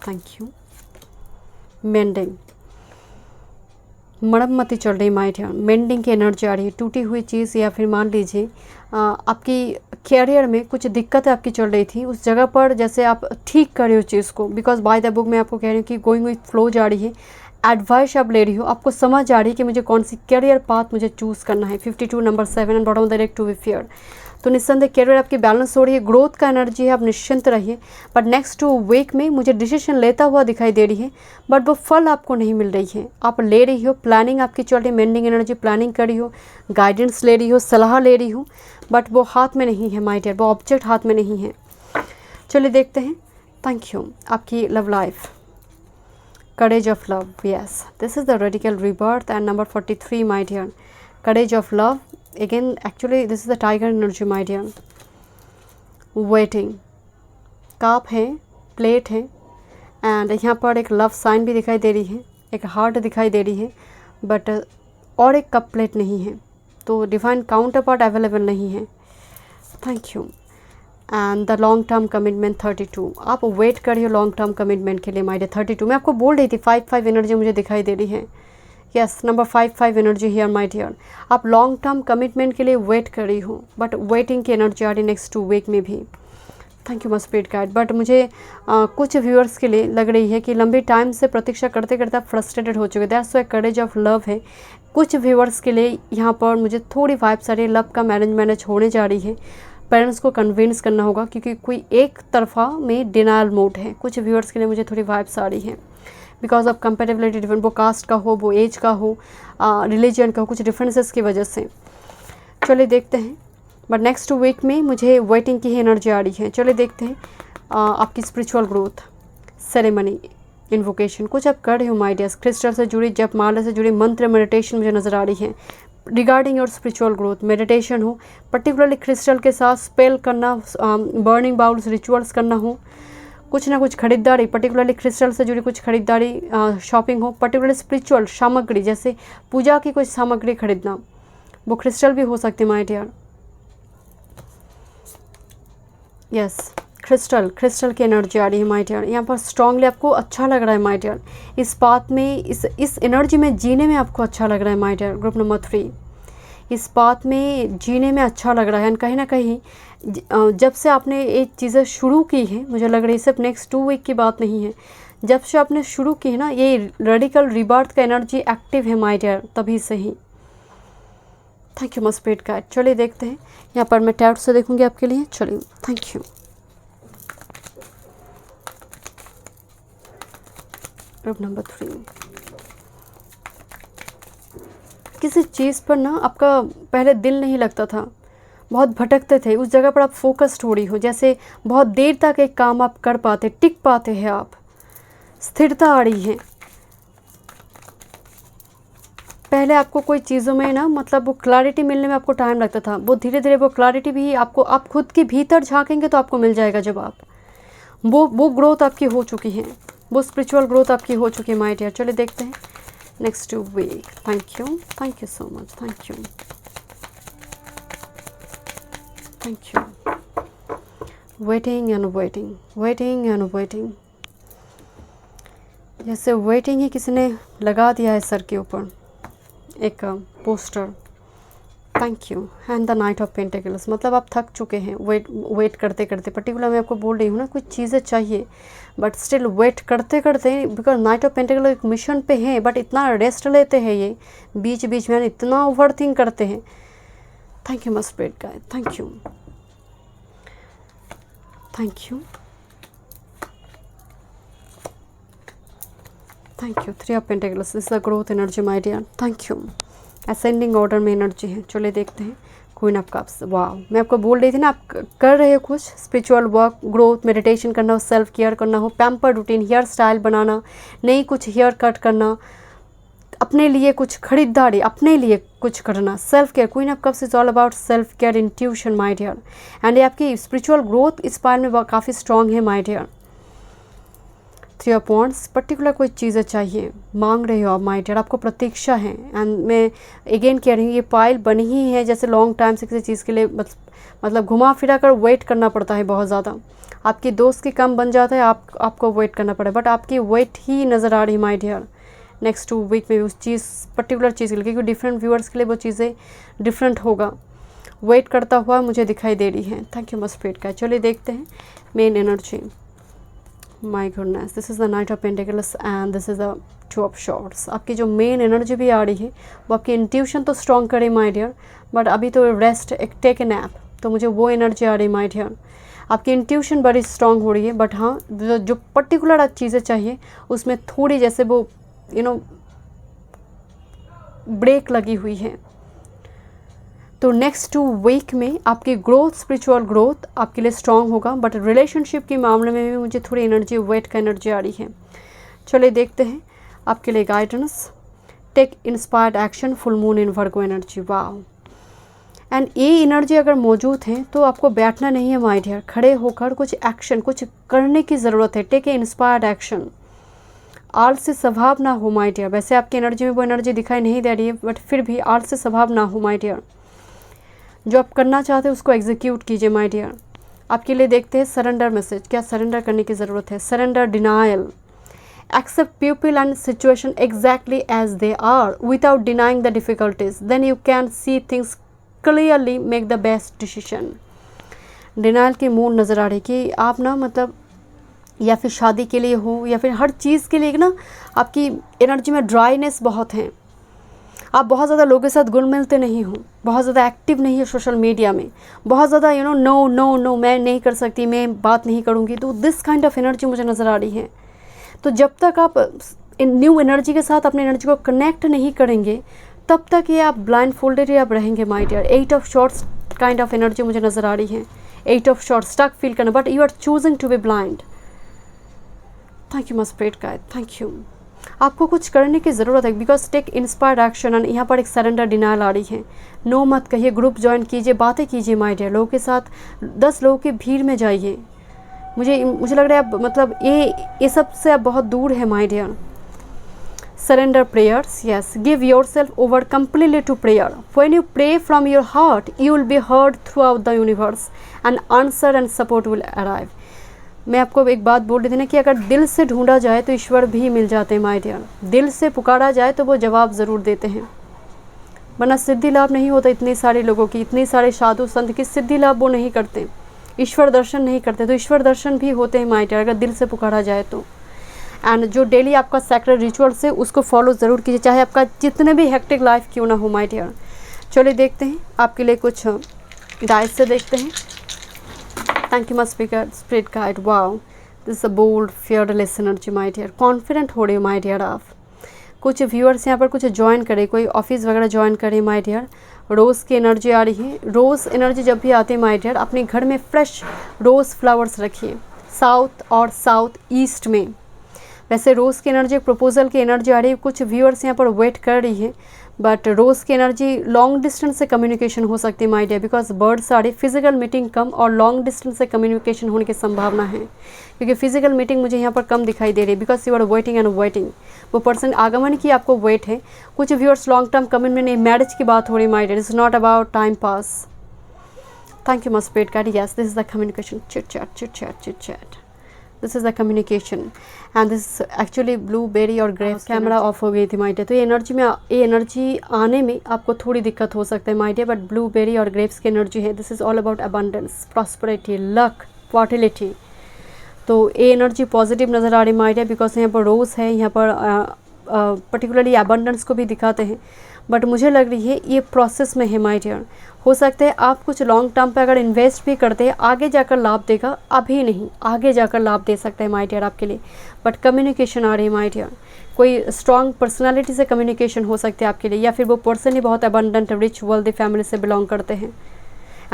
thank you. Mending, मरम्मती चल रही माय डियर, मेंडिंग की एनर्जी आ रही है। टूटी हुई चीज़, या फिर मान लीजिए आपकी कैरियर में कुछ दिक्कतें आपकी चल रही थी, उस जगह पर जैसे आप ठीक कर रहे हो चीज़ को। बिकॉज बाय द बुक मैं आपको कह रही हूँ कि गोइंग विथ फ्लो जा रही है। एडवाइस आप ले रही हो, आपको समझ आ रही है कि मुझे कौन सी कैरियर पाथ मुझे चूज़ करना है। 52 number 7 and bottom direct to be fair. तो निस्संदेह कैरियर आपकी बैलेंस हो रही है, ग्रोथ का एनर्जी है, आप निश्चिंत रहिए। बट नेक्स्ट 2 वीक में मुझे डिसीजन लेता हुआ दिखाई दे रही है, बट वो फल आपको नहीं मिल रही है। आप ले रही हो, प्लानिंग आपकी चल रही है, मेंडिंग एनर्जी, प्लानिंग कर रही हो, गाइडेंस ले रही हो, सलाह ले रही हो, बट वो हाथ में नहीं है माय डियर, वो ऑब्जेक्ट हाथ में नहीं है। चलिए देखते हैं। Thank you. आपकी love life, courage of love, yes, this is the radical rebirth and number 43 my dear, courage of love. Again, actually this is the tiger energy my dear. Waiting, cup है, प्लेट है, एंड यहाँ पर एक लव साइन भी दिखाई दे रही है, एक हार्ट दिखाई दे रही है, बट और एक कप प्लेट नहीं है। तो डिवाइन काउंटर पार्ट अवेलेबल नहीं है। Thank you. And the long term commitment 32, आप वेट करिए लॉन्ग टर्म कमिटमेंट के लिए माय डियर। 32 मैं आपको बोल रही थी, 55 एनर्जी मुझे दिखाई दे रही है। Yes, number 55 energy here my dear. आप लॉन्ग टर्म कमिटमेंट के लिए वेट कर रही हो, बट वेटिंग की एनर्जी आ रही नेक्स्ट 2 वीक में भी। Thank you my spirit guide. But मुझे कुछ व्यूअर्स के लिए लग रही है कि लंबी टाइम से प्रतीक्षा करते करते आप फ्रस्ट्रेटेड हो चुके। That's why courage of love है। कुछ व्यूअर्स के लिए यहाँ पर मुझे थोड़ी वाइब्स आ रही है, लव का मैनेज होने जा रही है। पेरेंट्स को कन्विंस करना होगा, क्योंकि कोई एक तरफा में डिनायल मोड है। कुछ व्यूअर्स के लिए मुझे थोड़ी वाइब्स आ रही है, बिकॉज ऑफ कंपेटेबिलिटी डिफरेंट, वो कास्ट का हो, वो एज का हो, रिलीजन का हो, कुछ डिफरेंसेस की वजह से। चलिए देखते हैं। बट नेक्स्ट वीक में मुझे वेटिंग की ही एनर्जी आ रही है। चलिए देखते हैं। आपकी स्पिरिचुअल ग्रोथ, सेरेमनी, इन्वोकेशन कुछ आप कर रहे हो माय डियर्स। क्रिस्टल से जुड़ी, जप माला से जुड़ी मंत्र, मेडिटेशन मुझे नज़र आ रही है regarding your spiritual growth. Meditation हो, पर्टिकुलरली क्रिस्टल के साथ स्पेल करना, बर्निंग बाउल्स रिचुअल्स करना हो, कुछ ना कुछ खरीदारी, पर्टिकुलरली क्रिस्टल से जुड़ी कुछ खरीदारी, शॉपिंग हो, पर्टिकुलरली स्पिरिचुअल सामग्री, जैसे पूजा की कुछ सामग्री खरीदना, वो क्रिस्टल भी हो सकती है माय डियर। यस, क्रिस्टल की एनर्जी आ रही है माय डियर। यहाँ पर स्ट्रांगली आपको अच्छा लग रहा है माय डियर। इस बात में, इस एनर्जी में जीने में आपको अच्छा लग रहा है माय डियर। ग्रुप नंबर 3, इस बात में जीने में अच्छा लग रहा है। एंड कहीं ना कहीं जब से आपने ये चीज़ें शुरू की हैं, मुझे लग रही है सिर्फ नेक्स्ट 2 वीक की बात नहीं है, जब से आपने शुरू की है ना, ये रेडिकल रिबर्थ का एनर्जी एक्टिव है माय डियर, तभी से ही। Thank you my spirit guide. चलिए देखते हैं। यहाँ पर मैं टैरोट से देखूंगी आपके लिए। चलिए, थैंक यू। ग्रुप नंबर 3, किसी चीज़ पर ना आपका पहले दिल नहीं लगता था, बहुत भटकते थे, उस जगह पर आप फोकस्ड हो रही हो। जैसे बहुत देर तक एक काम आप कर पाते, टिक पाते हैं आप, स्थिरता आ रही है। पहले आपको कोई चीज़ों में ना, मतलब वो क्लैरिटी मिलने में आपको टाइम लगता था, वो धीरे धीरे वो क्लैरिटी भी आपको, आप खुद के भीतर झांकेंगे तो आपको मिल जाएगा। जब आप वो ग्रोथ आपकी हो चुकी है, वो स्पिरिचुअल ग्रोथ आपकी हो चुकी है माय डियर। चलिए देखते हैं next week. Thank you so much, thank you, thank you. Waiting and waiting, waiting and waiting, जैसे वेटिंग ही किसी ने लगा दिया है सर के ऊपर एक poster. Thank you. And the knight of pentacles, मतलब आप थक चुके हैं वेट करते करते। पर्टिकुलर मैं आपको बोल रही हूँ ना, कुछ चीज़ें चाहिए बट स्टिल वेट करते करते, बिकॉज नाइट ऑफ पेंटिकल एक मिशन पे है, बट इतना रेस्ट लेते हैं ये बीच बीच में, इतना ओवर थिंक करते हैं। Thank you my spirit guide, thank you, thank you. Thank you. 3 of pentacles, this is the growth energy my dear, thank you. Ascending order में एनर्जी है, चलिए देखते हैं। क्वीन ऑफ कप्स, वाह, मैं आपको बोल रही थी ना, आप कर रहे हो कुछ स्पिरिचुअल वर्क, ग्रोथ, मेडिटेशन करना हो, सेल्फ केयर करना हो, पैम्पर रूटीन, हेयर स्टाइल बनाना, नई कुछ हेयर कट करना, अपने लिए कुछ खरीदारी, अपने लिए कुछ करना, self care. Queen of cups is all about self care, intuition my dear. And ये आपकी स्पिरिचुअल ग्रोथ इस पायल में काफ़ी स्ट्रॉन्ग है my dear. 3 of wands, particular कोई चीज़ें चाहिए, मांग रहे हो आप माय डियर, आपको प्रतीक्षा है। एंड मैं अगेन कह रही हूँ, ये पायल बनी ही है जैसे लॉन्ग टाइम से किसी चीज़ के लिए मतलब घुमा फिरा कर वेट करना पड़ता है बहुत ज़्यादा। आपकी दोस्त की कम बन जाता है, आपको वेट करना पड़े, बट आपकी वेट ही नज़र आ रही है माय डियर। नेक्स्ट 2 वीक में उस चीज़, पर्टिकुलर चीज़ के लिए, क्योंकि डिफरेंट व्यूअर्स के लिए वो चीज़ें डिफरेंट होगा, वेट करता हुआ मुझे दिखाई दे रही है। थैंक यू मच स्पिरिट का। चलिए देखते हैं main energy. My goodness, this is the knight of pentacles and this is the 2 of shorts. आपकी जो मेन एनर्जी भी आ रही है वो आपकी इंट्यूशन तो स्ट्रॉन्ग करे माय डियर, बट अभी तो रेस्ट, एक टेक ए नैप, तो मुझे वो एनर्जी आ रही माय डियर। आपकी इंट्यूशन बड़ी स्ट्रॉन्ग हो रही है, बट हाँ जो पर्टिकुलर चीज़ें चाहिए उसमें थोड़ी जैसे वो ब्रेक लगी हुई है। तो नेक्स्ट 2 वीक में आपकी ग्रोथ, स्पिरिचुअल ग्रोथ आपके लिए स्ट्रॉन्ग होगा, बट रिलेशनशिप के मामले में भी मुझे थोड़ी एनर्जी, वेट का एनर्जी आ रही है। चलिए देखते हैं आपके लिए guidance. Take inspired action, full moon in Virgo energy, वाह। एंड ये एनर्जी अगर मौजूद है तो आपको बैठना नहीं है माय डियर, खड़े होकर कुछ एक्शन, कुछ करने की ज़रूरत है। टेक ए इंस्पायर्ड एक्शन, आलसी स्वभाव ना हो माय डियर। वैसे आपकी एनर्जी में वो एनर्जी दिखाई नहीं दे रही है, बट फिर भी आलसी स्वभाव ना हो माय डियर। जो आप करना चाहते हैं उसको एग्जीक्यूट कीजिए माय डियर। आपके लिए देखते हैं सरेंडर मैसेज, क्या सरेंडर करने की ज़रूरत है। Surrender, denial, accept people and situation exactly as they are without denying the difficulties, then you can see things clearly, make the best decision. Denial की मूड नज़र आ रही कि आप ना मतलब या फिर शादी के लिए हो या फिर हर चीज़ के लिए ना आपकी एनर्जी में ड्राइनेस बहुत है। आप बहुत ज़्यादा लोगों के साथ घुल मिलते नहीं हो, बहुत ज़्यादा एक्टिव नहीं है सोशल मीडिया में, बहुत ज़्यादा नो नो नो, मैं नहीं कर सकती, मैं बात नहीं करूँगी। तो दिस काइंड ऑफ एनर्जी मुझे नज़र आ रही है। तो जब तक आप न्यू एनर्जी के साथ अपनी एनर्जी को कनेक्ट नहीं करेंगे तब तक ये आप ब्लाइंड फोल्डेड ही आप रहेंगे my dear. 8 of swords kind of energy मुझे नज़र आ रही है। 8 ऑफ शॉर्ट्स, स्टक फील करना, but you are choosing to be blind. Thank you much spirit guide, thank you. आपको कुछ करने की ज़रूरत है, because take inspired action. And यहाँ पर एक सरेंडर, डिनाइल आ रही है। नो मत कहिए, ग्रुप ज्वाइन कीजिए, बातें कीजिए माय डियर। लोगों के साथ 10 लोगों की भीड़ में जाइए। मुझे लग रहा है आप मतलब ये सब से आप बहुत दूर है my dear. Surrender prayers, yes. Give yourself over completely to prayer. When you pray from your heart, you will be heard throughout the universe, and answer and support will arrive. मैं आपको एक बात बोल रही थी ना कि अगर दिल से ढूंढा जाए तो ईश्वर भी मिल जाते हैं माय डियर। दिल से पुकारा जाए तो वो जवाब ज़रूर देते हैं, वरना सिद्धि लाभ नहीं होता। इतने सारे लोगों की, इतने सारे साधु संत की सिद्धि लाभ वो नहीं करते, ईश्वर दर्शन नहीं करते। तो ईश्वर दर्शन भी होते हैं माय डियर अगर दिल से पुकारा जाए तो। एंड जो डेली आपका सैक्रेड रिचुअल्स है उसको फॉलो ज़रूर कीजिए, चाहे आपका जितने भी हेक्टिक लाइफ क्यों ना हो माय डियर। चलिए देखते हैं आपके लिए कुछ डाइस से देखते हैं। Thank you much spirit guide, wow, this a bold fearless energy my dear. Confident हो रहे हो माय डियर आप। कुछ व्यूअर्स यहाँ पर कुछ ज्वाइन करें, कोई ऑफिस वगैरह ज्वाइन करें माय डियर। रोज़ की एनर्जी आ रही है। रोज़ एनर्जी जब भी आती है माय डियर, अपने घर में फ्रेश रोज़ फ्लावर्स रखिए, साउथ और साउथ ईस्ट में। वैसे रोज़ की एनर्जी, प्रपोजल की एनर्जी आ रही है। कुछ व्यूअर्स यहाँ पर वेट कर रही है, बट रोज़ की एनर्जी लॉन्ग डिस्टेंस से कम्युनिकेशन हो सकती है माय डियर, बिकॉज बर्ड्स आ रही, फिजिकल मीटिंग कम और लॉन्ग डिस्टेंस से कम्युनिकेशन होने की संभावना है, क्योंकि फिजिकल मीटिंग मुझे यहाँ पर कम दिखाई दे रही है, because you are waiting and waiting. वो पर्सन आगमन की आपको वेट है। कुछ viewers long term commitment, marriage की बात हो रही है my dear, it's not about time pass. Thank you much spirit guide, yes, this is the communication, chit chat. This is the communication and this actually blueberry और ग्रेप्स। कैमरा ऑफ हो गई थी माय डियर, तो ये एनर्जी आने में आपको थोड़ी दिक्कत हो सकता है माय डियर, बट ब्लूबेरी और ग्रेप्स की एनर्जी है। This is all about abundance, prosperity, luck, fertility. तो ये एनर्जी पॉजिटिव नज़र आ रही है माय डियर, बिकॉज यहाँ पर रोज़ है, यहाँ पर पर्टिकुलरली अबंडेंस को भी दिखाते हैं, बट मुझे लग रही है ये प्रोसेस में है माय डियर। हो सकता है आप कुछ लॉन्ग टर्म पे अगर इन्वेस्ट भी करते हैं, आगे जाकर लाभ देगा, अभी नहीं, आगे जाकर लाभ दे सकता है माय डियर आपके लिए। बट कम्युनिकेशन आ रही है माय डियर, कोई स्ट्रॉन्ग पर्सनालिटी से कम्युनिकेशन हो सकती है आपके लिए, या फिर वो पर्सन ही बहुत अबंडेंट रिच वेल्दी फैमिली से बिलोंग करते हैं।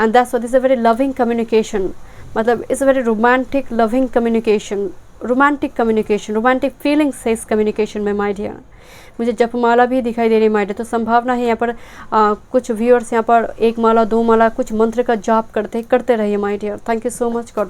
And that's what is a very loving communication, मतलब is a very romantic loving communication, romantic feelings है इस कम्युनिकेशन में माय डियर। मुझे जपमाला भी दिखाई दे रही है माय डियर, तो संभावना है यहाँ पर कुछ व्यूअर्स यहाँ पर 1 माला 2 माला कुछ मंत्र का जाप करते रहिए my dear. Thank you so much. God